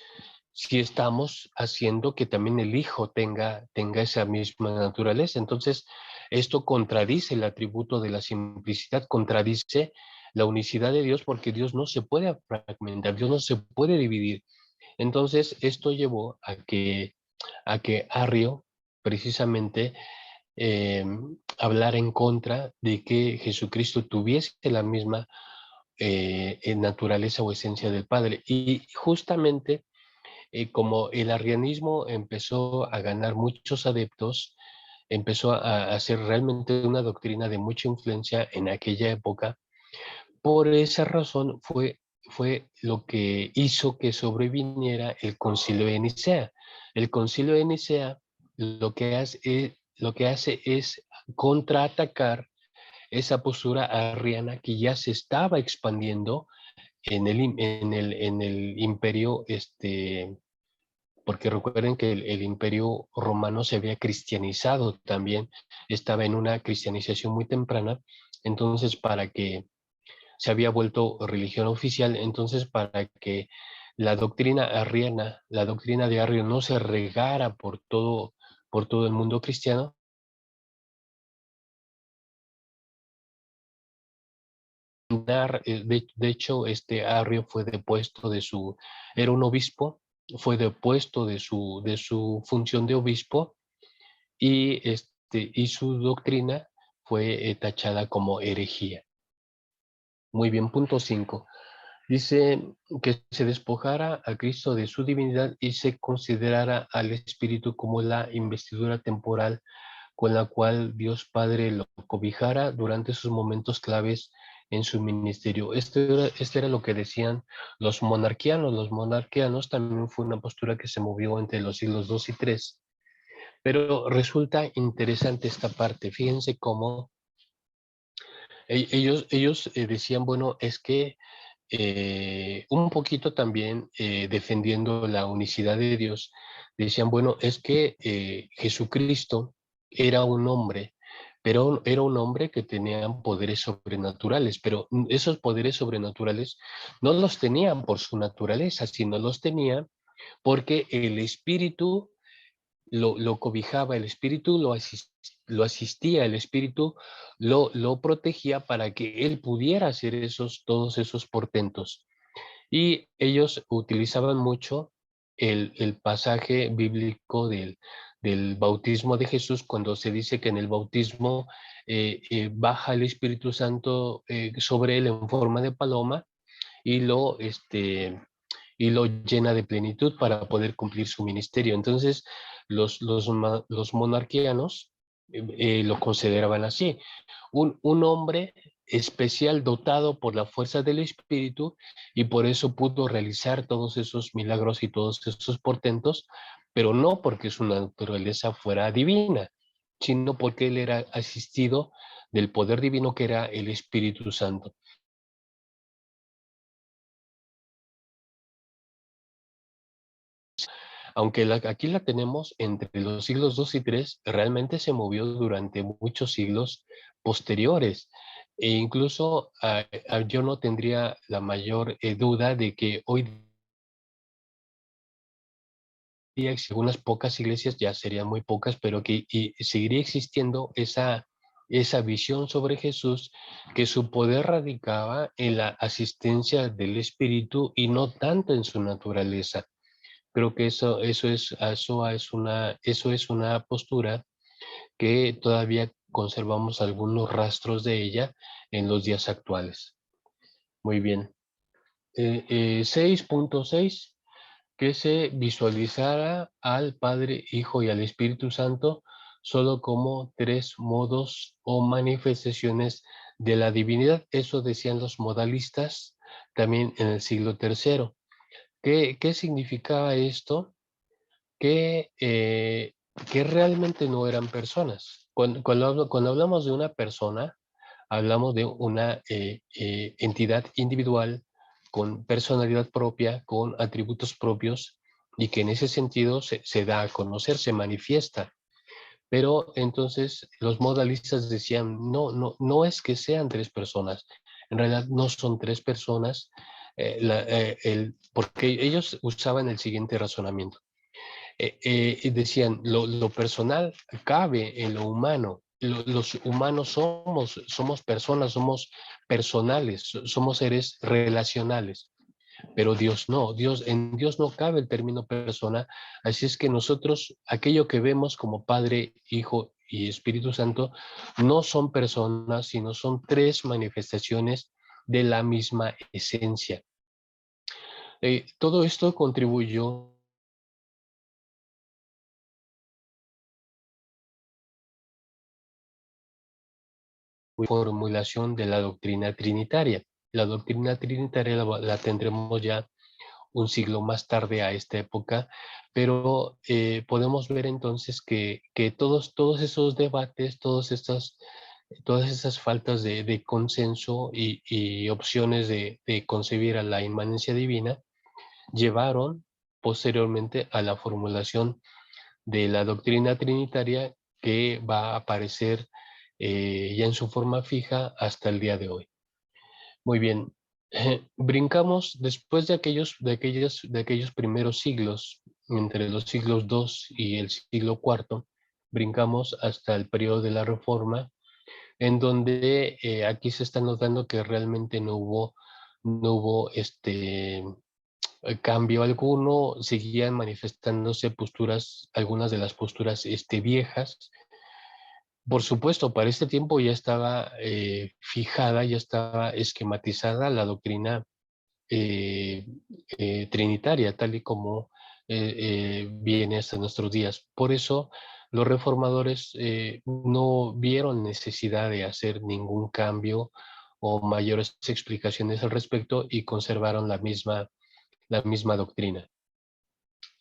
si estamos haciendo que también el Hijo tenga esa misma naturaleza? Entonces, esto contradice el atributo de la simplicidad, contradice la unicidad de Dios, porque Dios no se puede fragmentar, Dios no se puede dividir. Entonces, esto llevó a que Arrio precisamente hablar en contra de que Jesucristo tuviese la misma naturaleza o esencia del Padre. Y justamente como el arrianismo empezó a ganar muchos adeptos, empezó a ser realmente una doctrina de mucha influencia en aquella época. Por esa razón fue lo que hizo que sobreviniera el Concilio de Nicea. El Concilio de Nicea lo que hace es contraatacar esa postura arriana que ya se estaba expandiendo en el imperio, porque recuerden que el imperio romano se había cristianizado también, estaba en una cristianización muy temprana, entonces para que se había vuelto religión oficial, entonces para que la doctrina arriana, la doctrina de Arrio no se regara por todo el mundo cristiano. De hecho, Arrio fue depuesto era un obispo, fue depuesto de su función de obispo y su doctrina fue tachada como herejía. Muy bien, punto 5. Dice que se despojara a Cristo de su divinidad y se considerara al Espíritu como la investidura temporal con la cual Dios Padre lo cobijara durante sus momentos claves en su ministerio. Esto era lo que decían los monarquianos. Los monarquianos también fue una postura que se movió entre los siglos II y III. Pero resulta interesante esta parte. Fíjense cómo ellos decían, bueno, es que un poquito también defendiendo la unicidad de Dios, decían, bueno, es que Jesucristo era un hombre, pero era un hombre que tenía poderes sobrenaturales, pero esos poderes sobrenaturales no los tenían por su naturaleza, sino los tenían porque el Espíritu lo cobijaba, el Espíritu lo asistía, el Espíritu lo protegía para que él pudiera hacer todos esos portentos. Y ellos utilizaban mucho el pasaje bíblico del bautismo de Jesús, cuando se dice que en el bautismo baja el Espíritu Santo sobre él en forma de paloma y y lo llena de plenitud para poder cumplir su ministerio. Entonces, los monarquianos lo consideraban así. Un hombre especial dotado por la fuerza del Espíritu y por eso pudo realizar todos esos milagros y todos esos portentos, pero no porque su naturaleza fuera divina, sino porque él era asistido del poder divino que era el Espíritu Santo. Aunque aquí la tenemos entre los siglos II y III, realmente se movió durante muchos siglos posteriores. E incluso yo no tendría la mayor duda de que hoy día algunas pocas iglesias, ya serían muy pocas, pero que seguiría existiendo esa visión sobre Jesús, que su poder radicaba en la asistencia del Espíritu y no tanto en su naturaleza. Creo que eso es una postura que todavía conservamos algunos rastros de ella en los días actuales. Muy bien. 6.6, que se visualizara al Padre, Hijo y al Espíritu Santo solo como tres modos o manifestaciones de la divinidad. Eso decían los modalistas también en el siglo III. ¿Qué significaba esto? Que realmente no eran personas. Cuando hablamos de una persona, hablamos de una entidad individual con personalidad propia, con atributos propios y que en ese sentido se da a conocer, se manifiesta. Pero entonces los modalistas decían, no es que sean tres personas, En realidad no son tres personas, porque ellos usaban el siguiente razonamiento. Y decían, lo personal cabe en lo humano. Los humanos somos personas, somos personales, somos seres relacionales. Pero Dios no, en Dios no cabe el término persona, así es que nosotros, aquello que vemos como Padre, Hijo y Espíritu Santo, no son personas, sino son tres manifestaciones de la misma esencia. Todo esto contribuyó a la formulación de la doctrina trinitaria. La doctrina trinitaria la tendremos ya un siglo más tarde a esta época, pero podemos ver entonces que todos esos debates, todas esas faltas de consenso y opciones de concebir a la inmanencia divina llevaron posteriormente a la formulación de la doctrina trinitaria que va a aparecer ya en su forma fija hasta el día de hoy. Muy bien. Brincamos después de aquellos primeros siglos, entre los siglos II y el siglo IV, brincamos hasta el periodo de la Reforma, en donde aquí se está notando que realmente no hubo cambio alguno, seguían manifestándose posturas, algunas de las posturas viejas. Por supuesto, para este tiempo ya estaba fijada, ya estaba esquematizada la doctrina eh, trinitaria, tal y como viene hasta nuestros días. Por eso los reformadores no vieron necesidad de hacer ningún cambio o mayores explicaciones al respecto y conservaron la misma doctrina.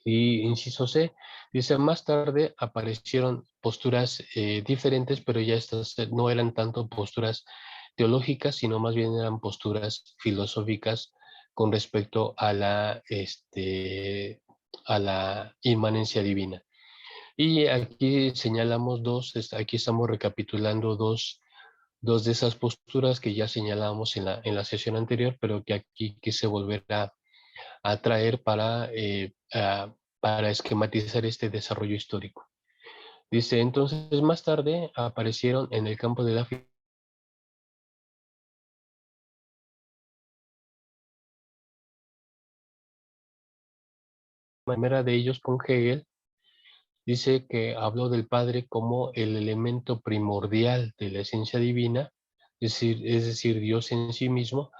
Y inciso C, dice, más tarde aparecieron posturas diferentes, pero ya estas no eran tanto posturas teológicas, sino más bien eran posturas filosóficas con respecto a la inmanencia divina. Y aquí señalamos aquí estamos recapitulando dos de esas posturas que ya señalamos en la sesión anterior, pero que aquí quise volver a traer para esquematizar este desarrollo histórico. Dice, entonces más tarde aparecieron en el campo de la primera de ellos con Hegel, dice que habló del Padre como el elemento primordial de la esencia divina, es decir, Dios en sí mismo.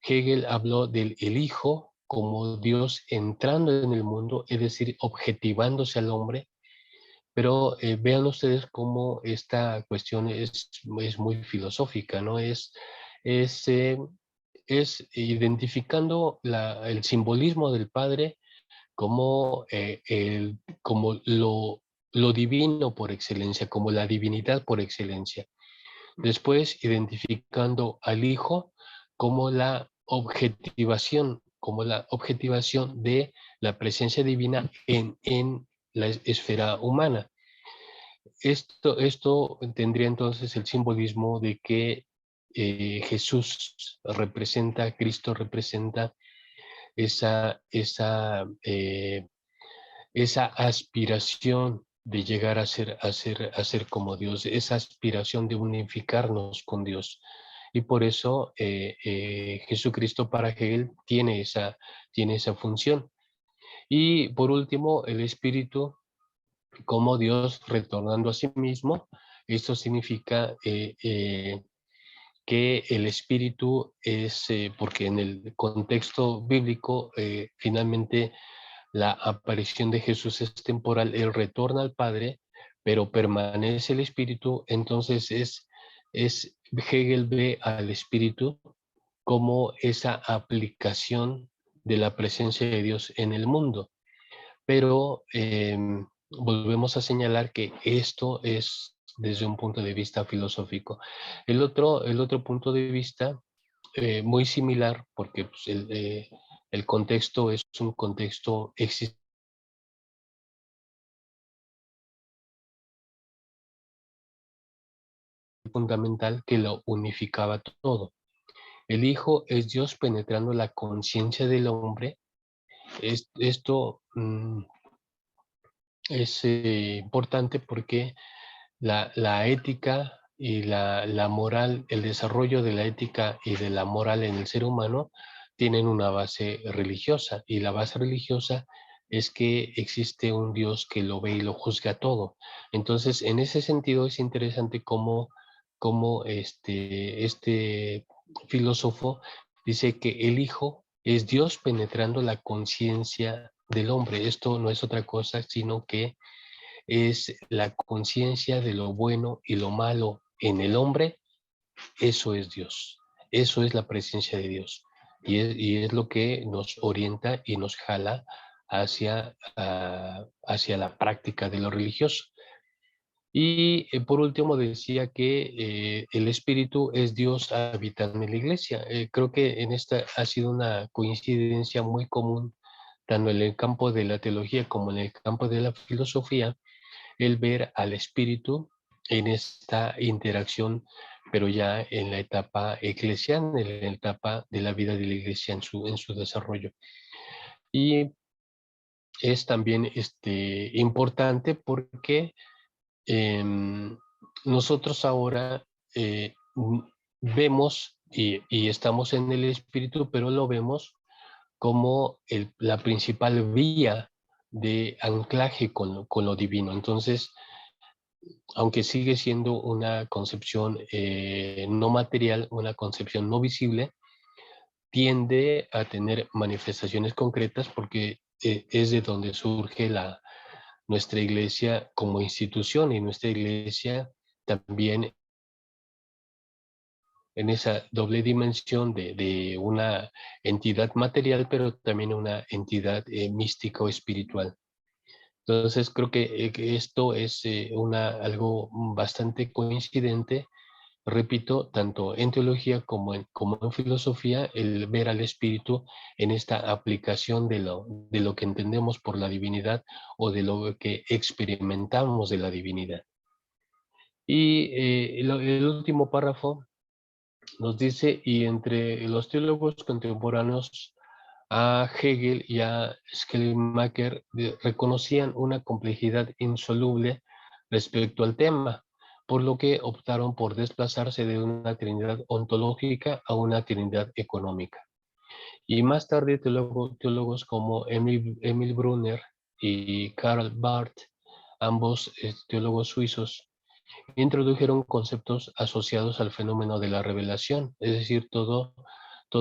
Hegel habló del el Hijo como Dios entrando en el mundo, es decir, objetivándose al hombre. Pero vean ustedes cómo esta cuestión es muy filosófica, ¿no? Es, eh, es identificando el simbolismo del Padre como lo divino por excelencia, como la divinidad por excelencia. Después, identificando al Hijo como la objetivación de la presencia divina en la esfera humana. Esto tendría entonces el simbolismo de que Cristo representa esa aspiración de llegar a ser como Dios, esa aspiración de unificarnos con Dios. Y por eso Jesucristo para Hegel tiene esa función. Y por último, el Espíritu como Dios retornando a sí mismo. Esto significa que el Espíritu porque en el contexto bíblico, finalmente la aparición de Jesús es temporal, Él retorna al Padre, pero permanece el Espíritu. Entonces Hegel ve al Espíritu como esa aplicación de la presencia de Dios en el mundo. Pero volvemos a señalar que esto es desde un punto de vista filosófico. El otro punto de vista, muy similar, porque pues, el contexto es un contexto fundamental que lo unificaba todo. El Hijo es Dios penetrando la conciencia del hombre. Esto es importante porque la ética y la moral, el desarrollo de la ética y de la moral en el ser humano tienen una base religiosa, y la base religiosa es que existe un Dios que lo ve y lo juzga todo. Entonces, en ese sentido es interesante cómo este filósofo dice que el Hijo es Dios penetrando la conciencia del hombre. Esto no es otra cosa sino que es la conciencia de lo bueno y lo malo en el hombre. Eso es Dios, eso es la presencia de Dios, y es lo que nos orienta y nos jala hacia la práctica de lo religioso. Y por último decía que el Espíritu es Dios habitando en la iglesia. Creo que en esta ha sido una coincidencia muy común, tanto en el campo de la teología como en el campo de la filosofía, el ver al Espíritu en esta interacción, pero ya en la etapa eclesial, en la etapa de la vida de la iglesia en su desarrollo. Y es también importante porque nosotros ahora vemos y estamos en el Espíritu, pero lo vemos como la principal vía de anclaje con lo divino. Entonces, aunque sigue siendo una concepción no material, una concepción no visible, tiende a tener manifestaciones concretas porque es de donde surge nuestra iglesia como institución, y nuestra iglesia también en esa doble dimensión de una entidad material, pero también una entidad mística o espiritual. Entonces creo que esto es algo bastante coincidente, repito, tanto en teología como en filosofía, el ver al espíritu en esta aplicación de lo que entendemos por la divinidad o de lo que experimentamos de la divinidad. Y el último párrafo nos dice: y entre los teólogos contemporáneos, a Hegel y a Schleiermacher reconocían una complejidad insoluble respecto al tema, por lo que optaron por desplazarse de una trinidad ontológica a una trinidad económica. Y más tarde teólogos como Emil Brunner y Karl Barth, ambos teólogos suizos, introdujeron conceptos asociados al fenómeno de la revelación, es decir, todo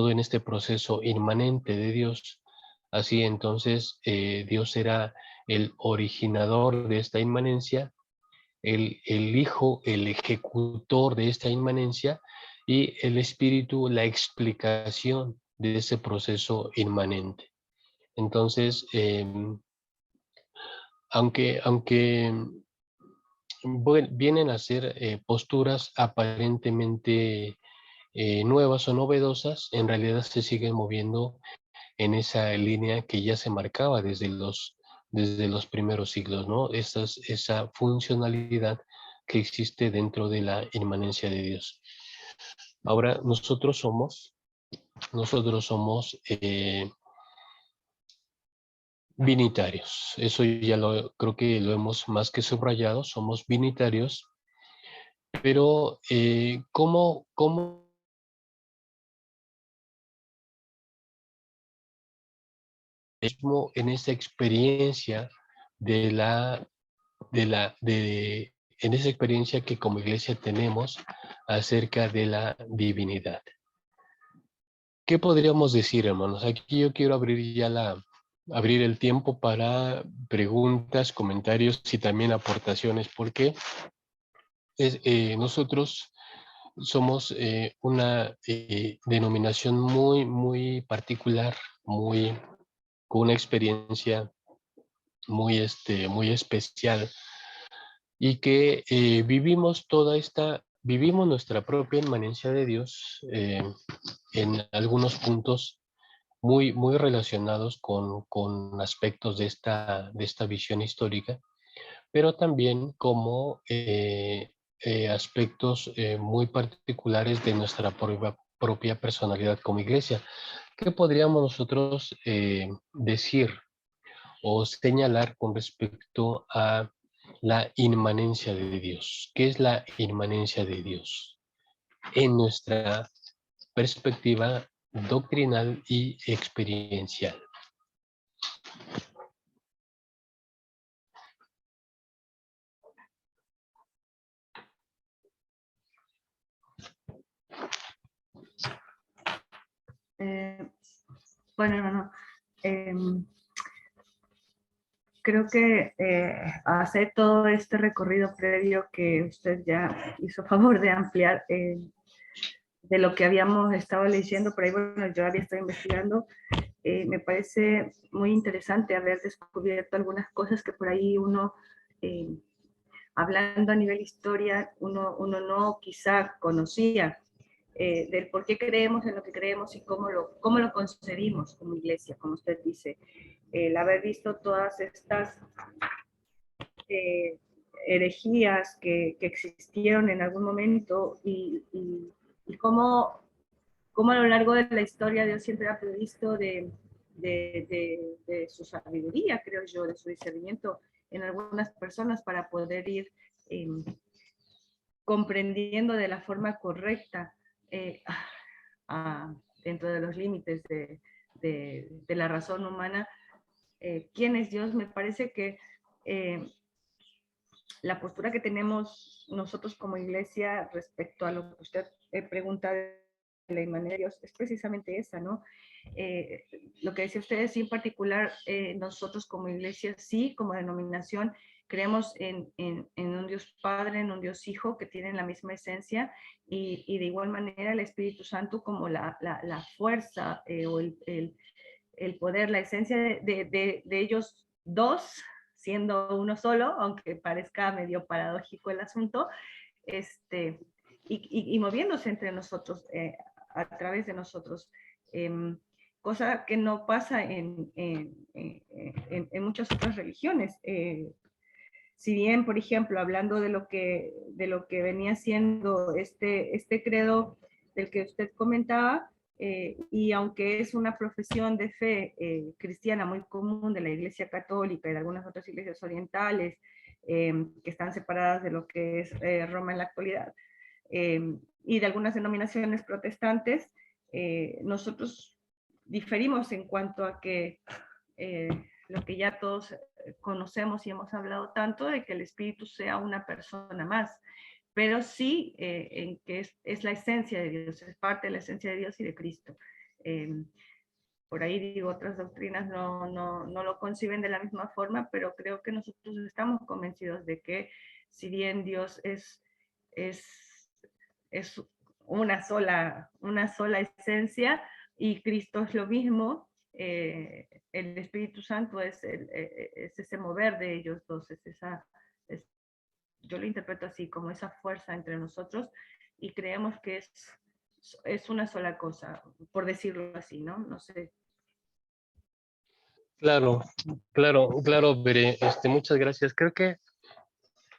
en este proceso inmanente de Dios. Así entonces, Dios era el originador de esta inmanencia, el Hijo, el ejecutor de esta inmanencia, y el Espíritu, la explicación de ese proceso inmanente. Entonces, aunque vienen a ser posturas aparentemente nuevas o novedosas, en realidad se siguen moviendo en esa línea que ya se marcaba desde los primeros siglos, ¿no? Esa funcionalidad que existe dentro de la inmanencia de Dios. Ahora, nosotros somos binitarios. Eso ya creo que lo hemos más que subrayado, somos binitarios, pero ¿cómo en esta experiencia de en esa experiencia que como iglesia tenemos acerca de la divinidad? ¿Qué podríamos decir, hermanos? Aquí yo quiero abrir el tiempo para preguntas, comentarios y también aportaciones, porque nosotros somos una denominación muy particular, con una experiencia muy especial, y que vivimos nuestra propia inmanencia de Dios en algunos puntos muy relacionados con aspectos de esta visión histórica, pero también como aspectos muy particulares de nuestra propia personalidad como iglesia. ¿Qué podríamos nosotros decir o señalar con respecto a la inmanencia de Dios? ¿Qué es la inmanencia de Dios en nuestra perspectiva doctrinal y experiencial? Bueno, hermano, creo que hacer todo este recorrido previo que usted ya hizo favor de ampliar de lo que habíamos estado leyendo, por ahí, bueno, yo había estado investigando, me parece muy interesante haber descubierto algunas cosas que por ahí uno, hablando a nivel historia, uno no quizá conocía. Del por qué creemos en lo que creemos y cómo lo concebimos como iglesia, como usted dice. El haber visto todas estas herejías que existieron en algún momento y cómo a lo largo de la historia Dios siempre ha provisto de su sabiduría, creo yo, de su discernimiento en algunas personas para poder ir comprendiendo de la forma correcta dentro de los límites de la razón humana quién es Dios. Me parece que la postura que tenemos nosotros como iglesia respecto a lo que usted pregunta de la inmanencia de Dios es precisamente esa, ¿no? Lo que decía usted sí, en particular, nosotros como iglesia, sí, como denominación, creemos en un Dios Padre, en un Dios Hijo, que tienen la misma esencia, y de igual manera el Espíritu Santo como la fuerza o el poder, la esencia de ellos dos, siendo uno solo, aunque parezca medio paradójico el asunto, y moviéndose entre nosotros, a través de nosotros. Cosa que no pasa en muchas otras religiones. Si bien, por ejemplo, hablando de lo que venía siendo este credo del que usted comentaba, y aunque es una profesión de fe cristiana muy común de la Iglesia Católica y de algunas otras iglesias orientales, que están separadas de lo que es Roma en la actualidad, y de algunas denominaciones protestantes, nosotros diferimos en cuanto a que lo que ya todos conocemos y hemos hablado tanto, de que el Espíritu sea una persona más, pero sí en que es la esencia de Dios, es parte de la esencia de Dios y de Cristo. Por ahí digo, otras doctrinas no lo conciben de la misma forma, pero creo que nosotros estamos convencidos de que si bien Dios es una sola esencia y Cristo es lo mismo, el Espíritu Santo es ese mover de ellos dos, yo lo interpreto así, como esa fuerza entre nosotros, y creemos que es una sola cosa, por decirlo así, ¿no? No sé. Claro, claro, Bere, muchas gracias. Creo que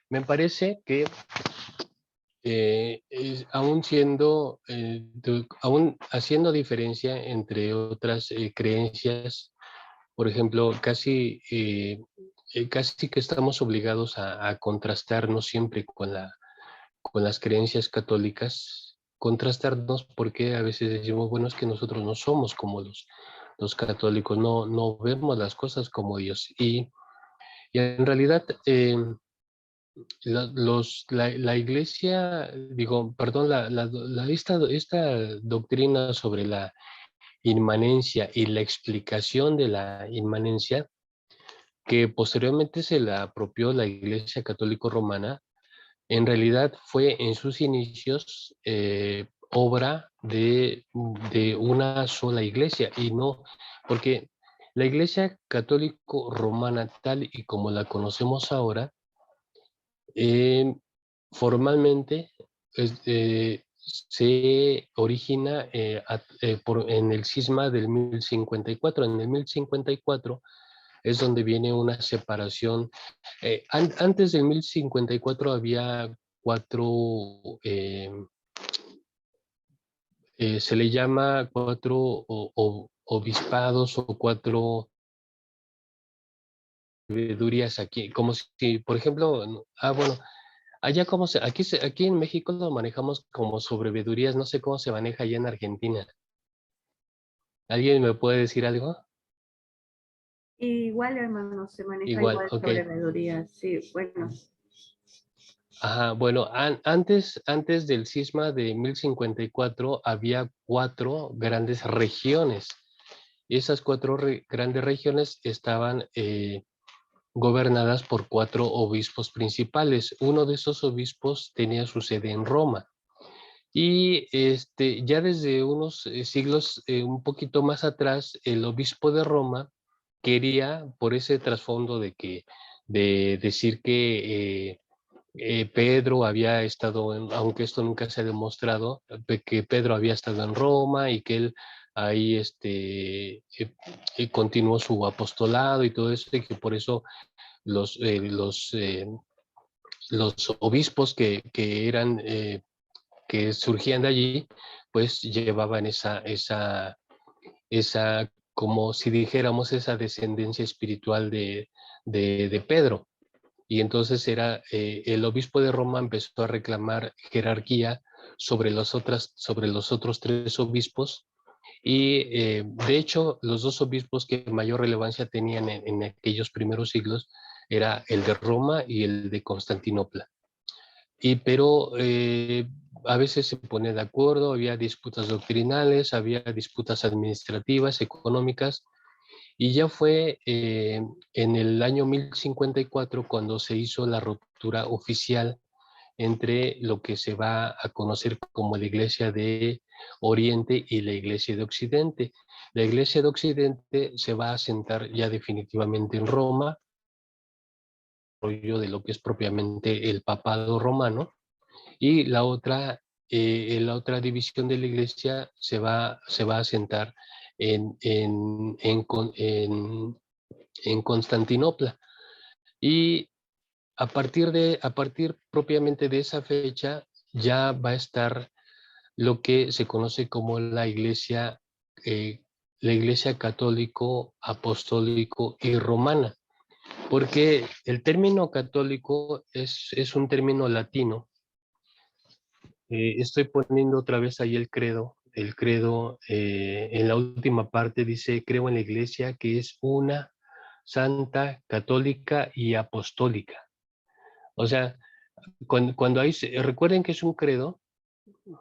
me parece que aún siendo, aún haciendo diferencia entre otras creencias, por ejemplo, casi que estamos obligados a contrastarnos siempre con las creencias católicas, contrastarnos porque a veces decimos, bueno, es que nosotros no somos como los católicos, no vemos las cosas como ellos. Y en realidad, la iglesia, digo, perdón, esta doctrina sobre la inmanencia y la explicación de la inmanencia, que posteriormente se la apropió la Iglesia Católica Romana, en realidad fue en sus inicios obra de una sola iglesia, y no, porque la Iglesia Católica Romana, tal y como la conocemos ahora, formalmente se origina en el cisma del 1054. En el 1054 es donde viene una separación. Antes del 1054 había cuatro se le llama cuatro obispados o cuatro veedurías aquí, como si, por ejemplo, bueno, allá como aquí en México lo manejamos como sobreveedurías, no sé cómo se maneja allá en Argentina. ¿Alguien me puede decir algo? Igual, hermano, se maneja Igual, igual ok. sobre veeduría. Sí, bueno. Ajá, bueno, antes del cisma de 1054 había cuatro grandes regiones. Esas cuatro grandes regiones estaban gobernadas por cuatro obispos principales. Uno de esos obispos tenía su sede en Roma. Y ya desde unos siglos un poquito más atrás, el obispo de Roma quería, por ese trasfondo de decir que Pedro había estado, aunque esto nunca se ha demostrado, que Pedro había estado en Roma y que él ahí continuó su apostolado y todo eso, y que por eso los, eh, los, eh, los obispos que surgían de allí, pues llevaban como si dijéramos, esa descendencia espiritual de Pedro. Y entonces el obispo de Roma empezó a reclamar jerarquía sobre los otros tres obispos. Y de hecho, los dos obispos que mayor relevancia tenían en aquellos primeros siglos era el de Roma y el de Constantinopla. Pero a veces se pone de acuerdo, había disputas doctrinales, había disputas administrativas, económicas, y ya fue en el año 1054 cuando se hizo la ruptura oficial entre lo que se va a conocer como la Iglesia de Oriente y la Iglesia de Occidente. La Iglesia de Occidente se va a asentar ya definitivamente en Roma, rollo de lo que es propiamente el papado romano, y la otra división de la Iglesia se va a asentar en Constantinopla. Y a partir propiamente de esa fecha, ya va a estar lo que se conoce como la iglesia católico, apostólico y romana. Porque el término católico es un término latino. Estoy poniendo otra vez ahí el credo. El credo en la última parte dice, creo en la iglesia que es una, santa, católica y apostólica. O sea, cuando recuerden que es un credo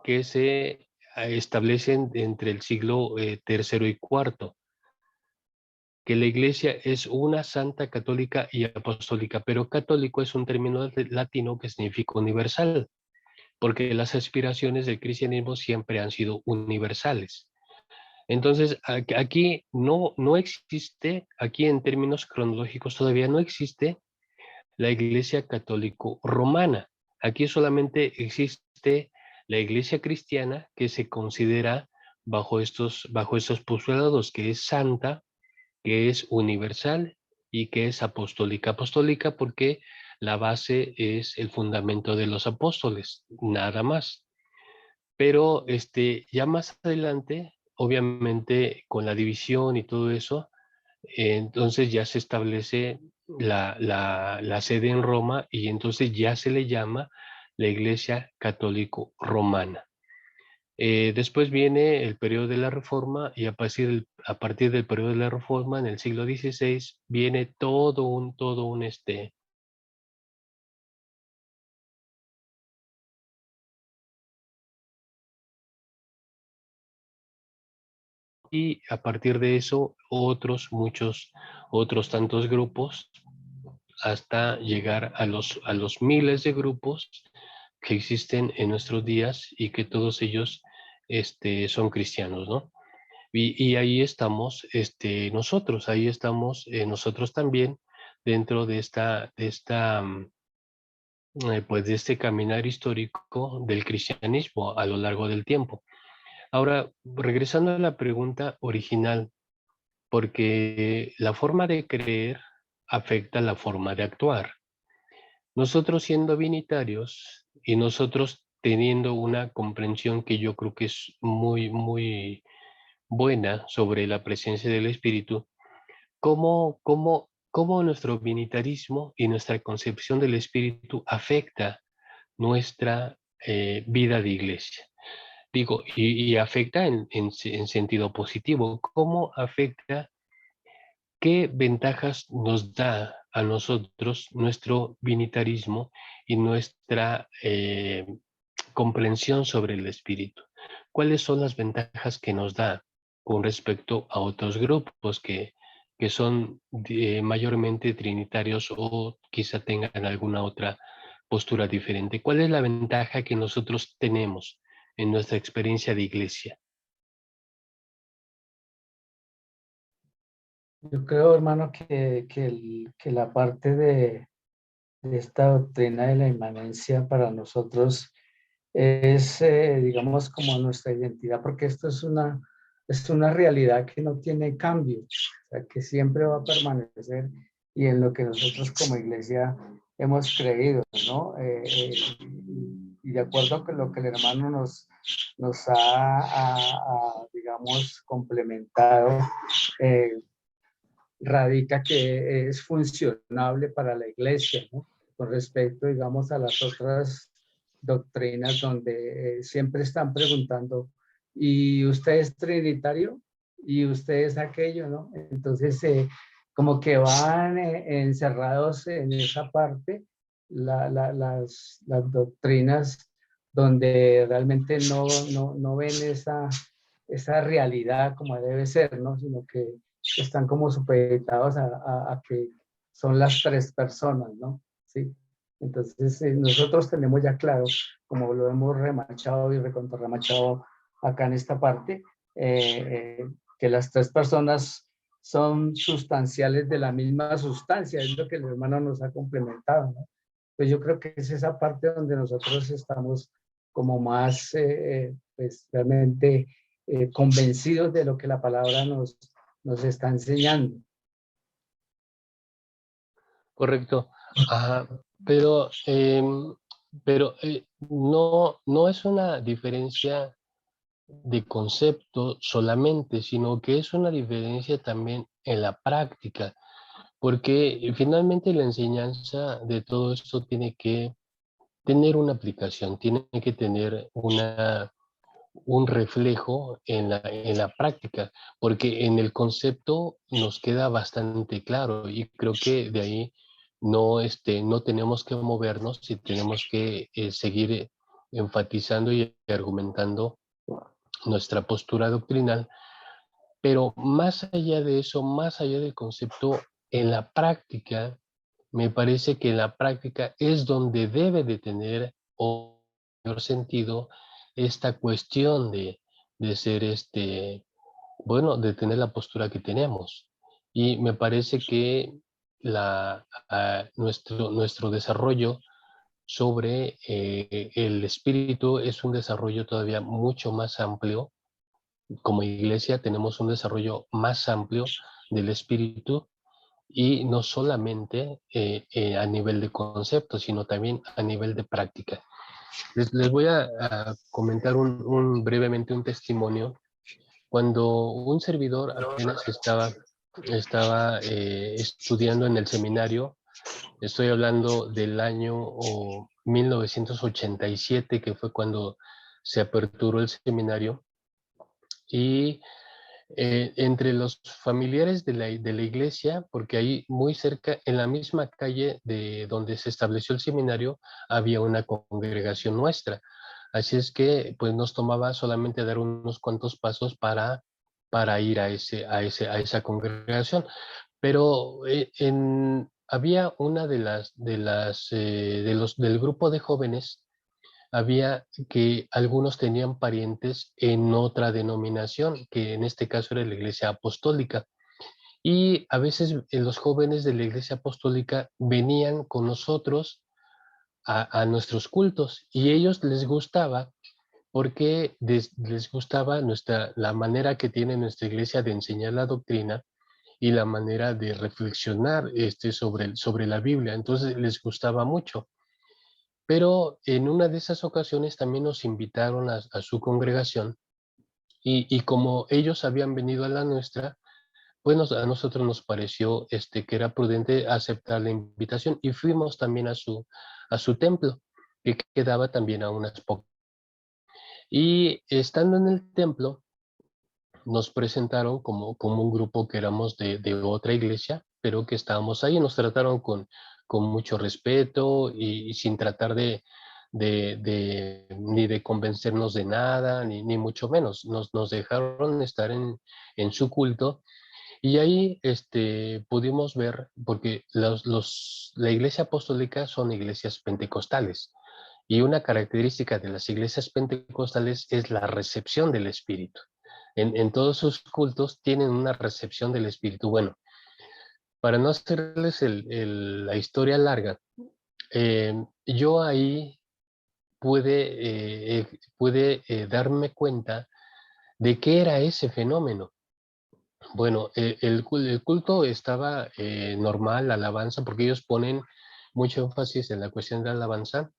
que se establece entre el siglo tercero y cuarto, que la iglesia es una, santa, católica y apostólica, pero católico es un término latino que significa universal, porque las aspiraciones del cristianismo siempre han sido universales. Entonces, aquí no existe, aquí en términos cronológicos todavía no existe la Iglesia Católico Romana. Aquí solamente existe la Iglesia Cristiana que se considera bajo estos postulados, que es santa, que es universal y que es apostólica. Apostólica porque la base es el fundamento de los apóstoles, nada más. Pero ya más adelante, obviamente con la división y todo eso, entonces ya se establece la sede en Roma y entonces ya se le llama la Iglesia Católico Romana. Después viene el periodo de la Reforma y a partir del periodo de la Reforma, en el siglo XVI, viene todo un y a partir de eso, otros tantos grupos, hasta llegar a los miles de grupos que existen en nuestros días y que todos ellos son cristianos, ¿no? Y ahí estamos ahí estamos nosotros también dentro pues de este caminar histórico del cristianismo a lo largo del tiempo. Ahora, regresando a la pregunta original, porque la forma de creer afecta la forma de actuar. Nosotros siendo binitarios y nosotros teniendo una comprensión que yo creo que es muy, muy buena sobre la presencia del Espíritu, cómo nuestro binitarismo y nuestra concepción del Espíritu afecta nuestra vida de iglesia. Digo, y afecta en sentido positivo. ¿Cómo afecta? ¿Qué ventajas nos da a nosotros nuestro binitarismo y nuestra comprensión sobre el espíritu? ¿Cuáles son las ventajas que nos da con respecto a otros grupos que son mayormente trinitarios o quizá tengan alguna otra postura diferente? ¿Cuál es la ventaja que nosotros tenemos en nuestra experiencia de iglesia? Yo creo, hermano, que la parte de esta doctrina de la inmanencia para nosotros es, digamos, como nuestra identidad, porque esto es una realidad que no tiene cambio, o sea, que siempre va a permanecer y en lo que nosotros como iglesia hemos creído, ¿no? Y de acuerdo con lo que el hermano nos digamos, complementado, eh, radica que es funcionable para la iglesia, ¿no? Con respecto, digamos, a las otras doctrinas donde siempre están preguntando, ¿y usted es trinitario? ¿Y usted es aquello? ¿No? Entonces, como que van encerrados en esa parte las doctrinas donde realmente no ven esa realidad como debe ser, ¿no? Sino que están como supeditados a que son las tres personas, ¿no? Sí. Entonces, nosotros tenemos ya claro, como lo hemos remachado y recontrarremachado acá en esta parte, que las tres personas son sustanciales de la misma sustancia, es lo que el hermano nos ha complementado, ¿no? Pues yo creo que es esa parte donde nosotros estamos como más, pues realmente convencidos de lo que la palabra nos está enseñando. Correcto. Ajá. Pero, no es una diferencia de concepto solamente, sino que es una diferencia también en la práctica, porque finalmente la enseñanza de todo esto tiene que tener una aplicación, tiene que tener un reflejo en la práctica, porque en el concepto nos queda bastante claro y creo que de ahí no tenemos que movernos y tenemos que seguir enfatizando y argumentando nuestra postura doctrinal, pero más allá de eso, más allá del concepto, en la práctica, me parece que en la práctica es donde debe de tener o mayor sentido esta cuestión de ser bueno, de tener la postura que tenemos. Y me parece que nuestro desarrollo sobre el espíritu es un desarrollo todavía mucho más amplio. Como iglesia tenemos un desarrollo más amplio del espíritu y no solamente a nivel de concepto, sino también a nivel de práctica. Les voy a comentar brevemente un testimonio. Cuando un servidor apenas estaba estudiando en el seminario, estoy hablando del año 1987, que fue cuando se aperturó el seminario, y entre los familiares de la iglesia, porque ahí muy cerca, en la misma calle de donde se estableció el seminario, había una congregación nuestra. Así es que pues nos tomaba solamente dar unos cuantos pasos para ir a esa congregación. Pero había una del grupo de jóvenes, había que algunos tenían parientes en otra denominación, que en este caso era la Iglesia Apostólica. Y a veces los jóvenes de la Iglesia Apostólica venían con nosotros a nuestros cultos y ellos les gustaba porque les gustaba la manera que tiene nuestra iglesia de enseñar la doctrina y la manera de reflexionar sobre la Biblia. Entonces les gustaba mucho. Pero en una de esas ocasiones también nos invitaron a su congregación y como ellos habían venido a la nuestra, pues a nosotros nos pareció que era prudente aceptar la invitación y fuimos también a su templo, que quedaba también a unas pocas. Y estando en el templo, nos presentaron como un grupo que éramos de otra iglesia, pero que estábamos ahí. Nos trataron con mucho respeto y sin tratar ni de convencernos de nada, ni mucho menos. Nos dejaron estar en su culto y ahí pudimos ver, porque la iglesia apostólica son iglesias pentecostales. Y una característica de las iglesias pentecostales es la recepción del Espíritu. En todos sus cultos tienen una recepción del Espíritu. Bueno, para no hacerles la historia larga, yo ahí pude darme cuenta de qué era ese fenómeno. Bueno, el culto estaba normal, la alabanza, porque ellos ponen mucho énfasis en la cuestión de la alabanza.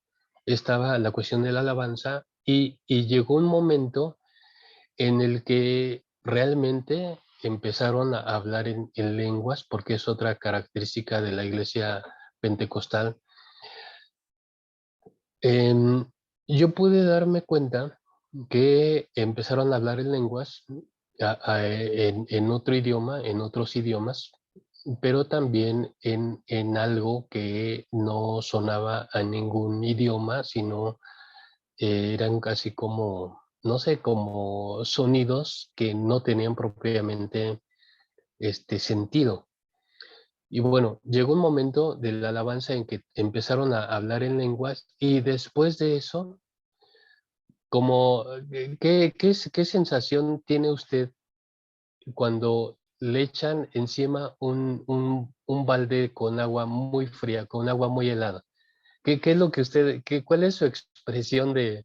Estaba la cuestión de la alabanza y llegó un momento en el que realmente empezaron a hablar en lenguas, porque es otra característica de la iglesia pentecostal. Em, yo pude darme cuenta que empezaron a hablar en lenguas, en otro idioma, en otros idiomas, pero también en algo que no sonaba a ningún idioma, sino eran casi como, no sé, como sonidos que no tenían propiamente sentido. Y bueno, llegó un momento de la alabanza en que empezaron a hablar en lenguas y después de eso, como, ¿qué sensación tiene usted cuando le echan encima un balde con agua muy fría, con agua muy helada? ¿Qué es lo que cuál es su expresión de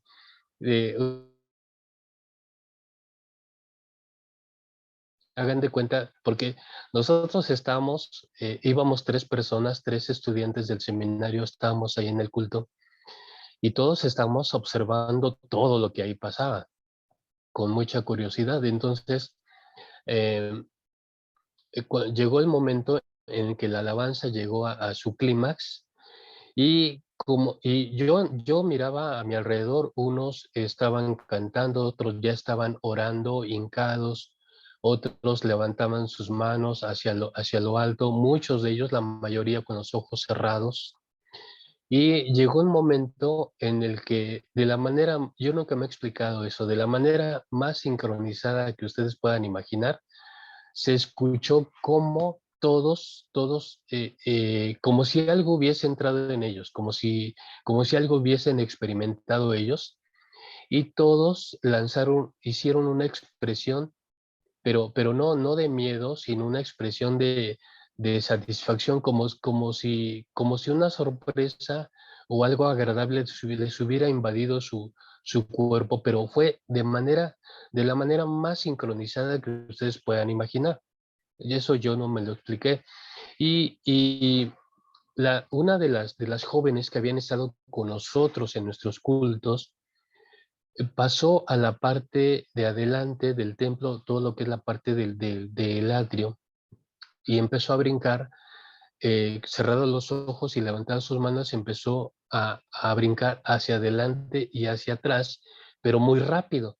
hagan de cuenta, porque nosotros íbamos 3 personas, 3 estudiantes del seminario, estábamos ahí en el culto y todos estábamos observando todo lo que ahí pasaba con mucha curiosidad. Entonces, eh, llegó el momento en que la alabanza llegó a su clímax y yo miraba a mi alrededor, unos estaban cantando, otros ya estaban orando, hincados, otros levantaban sus manos hacia lo alto, muchos de ellos, la mayoría con los ojos cerrados. Y llegó un momento en el que de la manera, yo nunca me he explicado eso, de la manera más sincronizada que ustedes puedan imaginar, se escuchó como todos, como si algo hubiese entrado en ellos, como si algo hubiesen experimentado ellos, y todos hicieron una expresión, pero no de miedo, sino una expresión de satisfacción, como si una sorpresa o algo agradable les hubiera invadido su cuerpo, pero fue de la manera más sincronizada que ustedes puedan imaginar. Y eso yo no me lo expliqué. Y una de las jóvenes que habían estado con nosotros en nuestros cultos pasó a la parte de adelante del templo, todo lo que es la parte del atrio, y empezó a brincar, cerrados los ojos y levantadas sus manos, empezó a brincar hacia adelante y hacia atrás, pero muy rápido.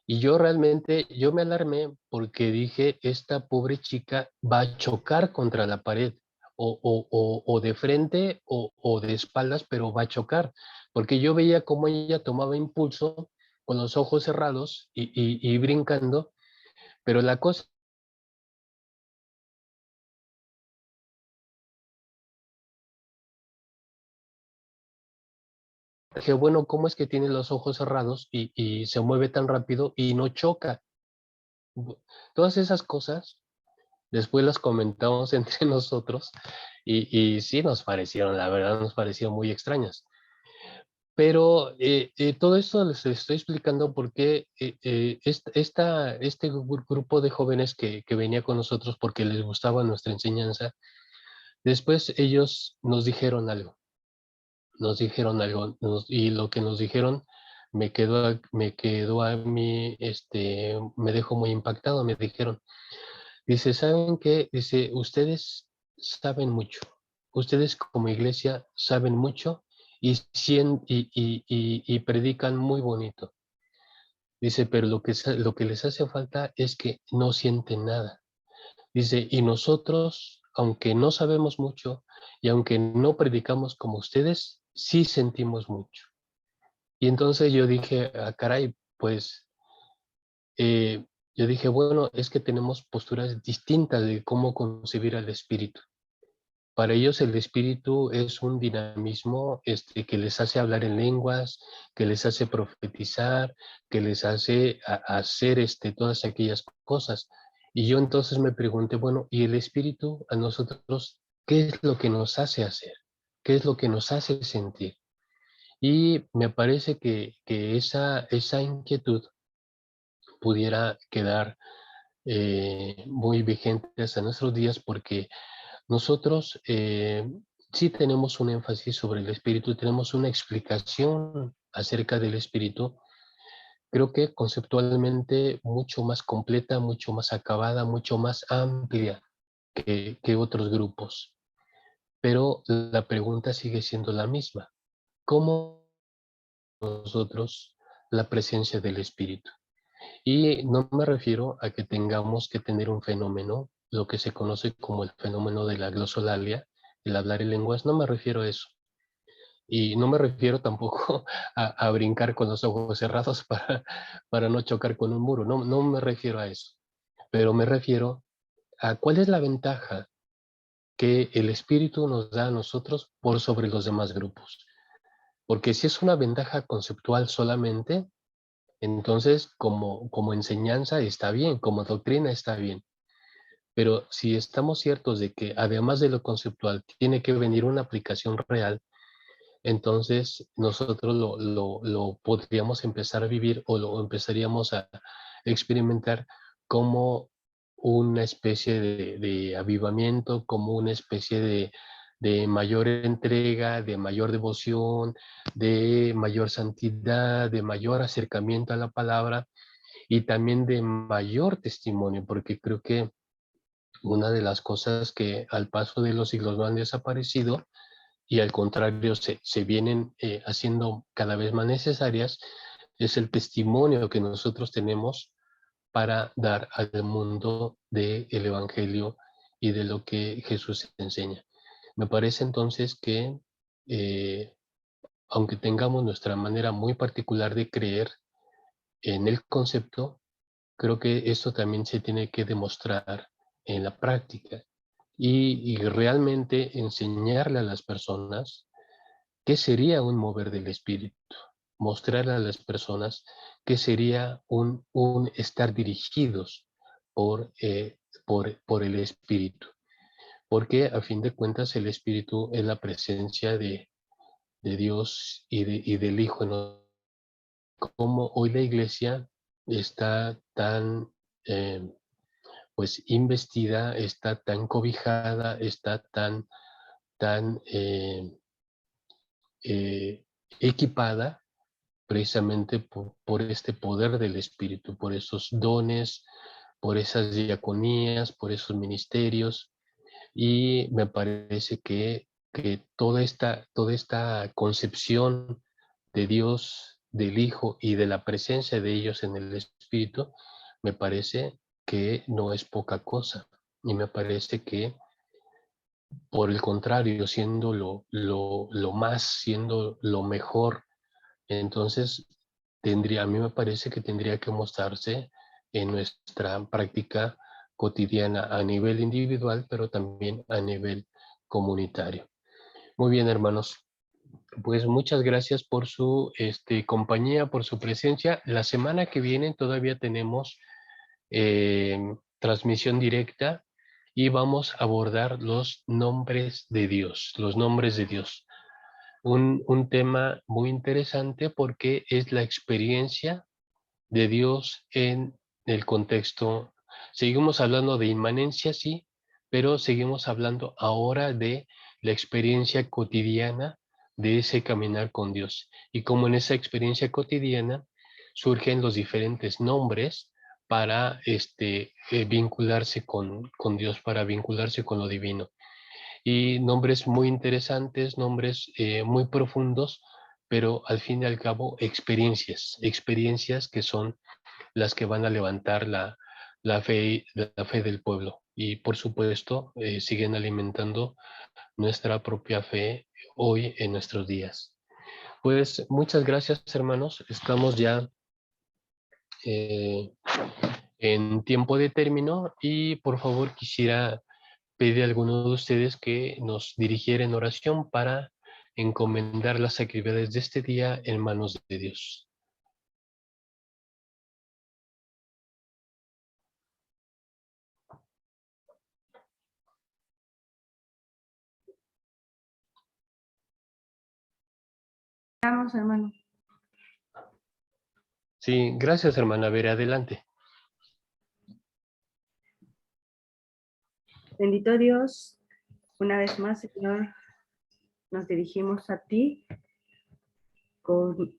Y yo realmente, yo me alarmé porque dije, esta pobre chica va a chocar contra la pared, o de frente o de espaldas, pero va a chocar, porque yo veía cómo ella tomaba impulso con los ojos cerrados y brincando, pero la cosa es que, bueno, ¿cómo es que tiene los ojos cerrados y se mueve tan rápido y no choca? Todas esas cosas después las comentamos entre nosotros y sí nos parecieron, la verdad, nos parecieron muy extrañas. Pero todo esto les estoy explicando porque este grupo de jóvenes que venía con nosotros porque les gustaba nuestra enseñanza, después ellos nos dijeron algo. nos dijeron algo, y lo que nos dijeron me quedó a mí, me dejó muy impactado. Me dijeron, dice, ¿saben qué? Dice, ustedes saben mucho, ustedes como iglesia saben mucho y predican muy bonito. Dice, pero lo que les hace falta es que no sienten nada. Dice, y nosotros, aunque no sabemos mucho y aunque no predicamos como ustedes, sí sentimos mucho. Y entonces yo dije, ah, caray, pues, yo dije, bueno, es que tenemos posturas distintas de cómo concebir al espíritu. Para ellos el espíritu es un dinamismo que les hace hablar en lenguas, que les hace profetizar, que les hace hacer todas aquellas cosas. Y yo entonces me pregunté, bueno, ¿y el espíritu a nosotros qué es lo que nos hace hacer? ¿Qué es lo que nos hace sentir? Y me parece que esa inquietud pudiera quedar muy vigente hasta nuestros días, porque nosotros sí tenemos un énfasis sobre el espíritu, tenemos una explicación acerca del espíritu, creo que conceptualmente mucho más completa, mucho más acabada, mucho más amplia que otros grupos. Pero la pregunta sigue siendo la misma. ¿Cómo nosotros la presencia del espíritu? Y no me refiero a que tengamos que tener un fenómeno, lo que se conoce como el fenómeno de la glosolalia, el hablar en lenguas, no me refiero a eso. Y no me refiero tampoco a brincar con los ojos cerrados para no chocar con un muro, no, no me refiero a eso. Pero me refiero a cuál es la ventaja que el espíritu nos da a nosotros por sobre los demás grupos. Porque si es una ventaja conceptual solamente, entonces, como enseñanza está bien, como doctrina está bien. Pero si estamos ciertos de que además de lo conceptual tiene que venir una aplicación real, entonces nosotros lo podríamos empezar a vivir o lo empezaríamos a experimentar como una especie de avivamiento, como una especie de mayor entrega, de mayor devoción, de mayor santidad, de mayor acercamiento a la palabra y también de mayor testimonio, porque creo que una de las cosas que al paso de los siglos no han desaparecido y al contrario se vienen haciendo cada vez más necesarias es el testimonio que nosotros tenemos para dar al mundo del Evangelio y de lo que Jesús enseña. Me parece entonces que eh, aunque tengamos nuestra manera muy particular de creer en el concepto, creo que esto también se tiene que demostrar en la práctica y realmente enseñarle a las personas qué sería un mover del espíritu, mostrarle a las personas qué sería un estar dirigidos por el espíritu, porque a fin de cuentas el espíritu es la presencia de Dios y del Hijo. Como hoy la iglesia está tan pues investida, está tan cobijada, está tan equipada precisamente por este poder del Espíritu, por esos dones, por esas diaconías, por esos ministerios. Y me parece que toda esta concepción de Dios, del Hijo y de la presencia de ellos en el Espíritu, me parece que no es poca cosa. Y me parece que, por el contrario, siendo lo más, siendo lo mejor, entonces a mí me parece que tendría que mostrarse en nuestra práctica cotidiana a nivel individual, pero también a nivel comunitario. Muy bien, hermanos. Pues muchas gracias por su compañía, por su presencia. La semana que viene todavía tenemos eh, transmisión directa y vamos a abordar los nombres de Dios, los nombres de Dios. Un tema muy interesante porque es la experiencia de Dios en el contexto. Seguimos hablando de inmanencia, sí, pero seguimos hablando ahora de la experiencia cotidiana de ese caminar con Dios. Y como en esa experiencia cotidiana surgen los diferentes nombres para vincularse con Dios, para vincularse con lo divino. Y nombres muy interesantes, nombres muy profundos, pero al fin y al cabo experiencias que son las que van a levantar la fe del pueblo. Y por supuesto, siguen alimentando nuestra propia fe hoy en nuestros días. Pues muchas gracias, hermanos. Estamos ya en tiempo de término y por favor quisiera pedir a alguno de ustedes que nos dirigiera en oración para encomendar las actividades de este día en manos de Dios. Vamos, hermano. Sí, gracias, hermana. A ver, adelante. Bendito Dios, una vez más, Señor, nos dirigimos a ti con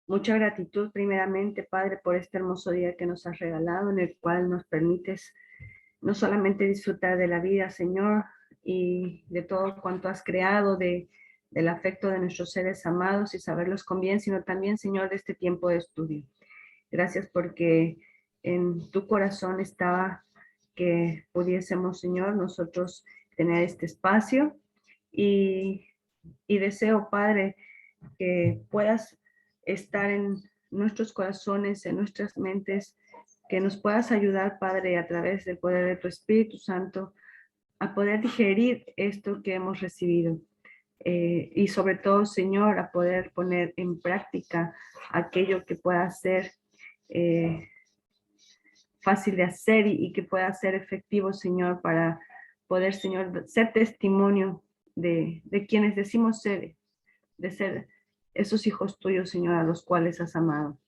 mucha gratitud, primeramente, Padre, por este hermoso día que nos has regalado, en el cual nos permites no solamente disfrutar de la vida, Señor, y de todo cuanto has creado, del afecto de nuestros seres amados y saberlos con bien, sino también, Señor, de este tiempo de estudio. Gracias porque en tu corazón estaba que pudiésemos, Señor, nosotros tener este espacio y, y deseo, Padre, que puedas estar en nuestros corazones, en nuestras mentes, que nos puedas ayudar, Padre, a través del poder de tu Espíritu Santo, a poder digerir esto que hemos recibido. Y sobre todo, Señor, a poder poner en práctica aquello que pueda ser fácil de hacer y que pueda ser efectivo, Señor, para poder, Señor, ser testimonio de quienes decimos ser, de ser esos hijos tuyos, Señor, a los cuales has amado.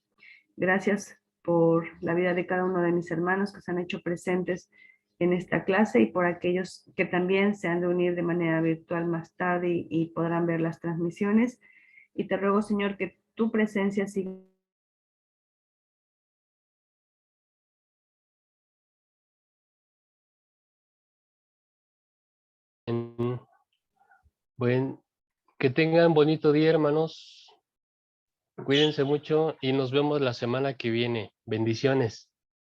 Gracias por la vida de cada uno de mis hermanos que se han hecho presentes en esta clase y por aquellos que también se han de unir de manera virtual más tarde y podrán ver las transmisiones. Y te ruego, Señor, que tu presencia siga Bueno, que tengan bonito día, hermanos. Cuídense mucho y nos vemos la semana que viene. Bendiciones.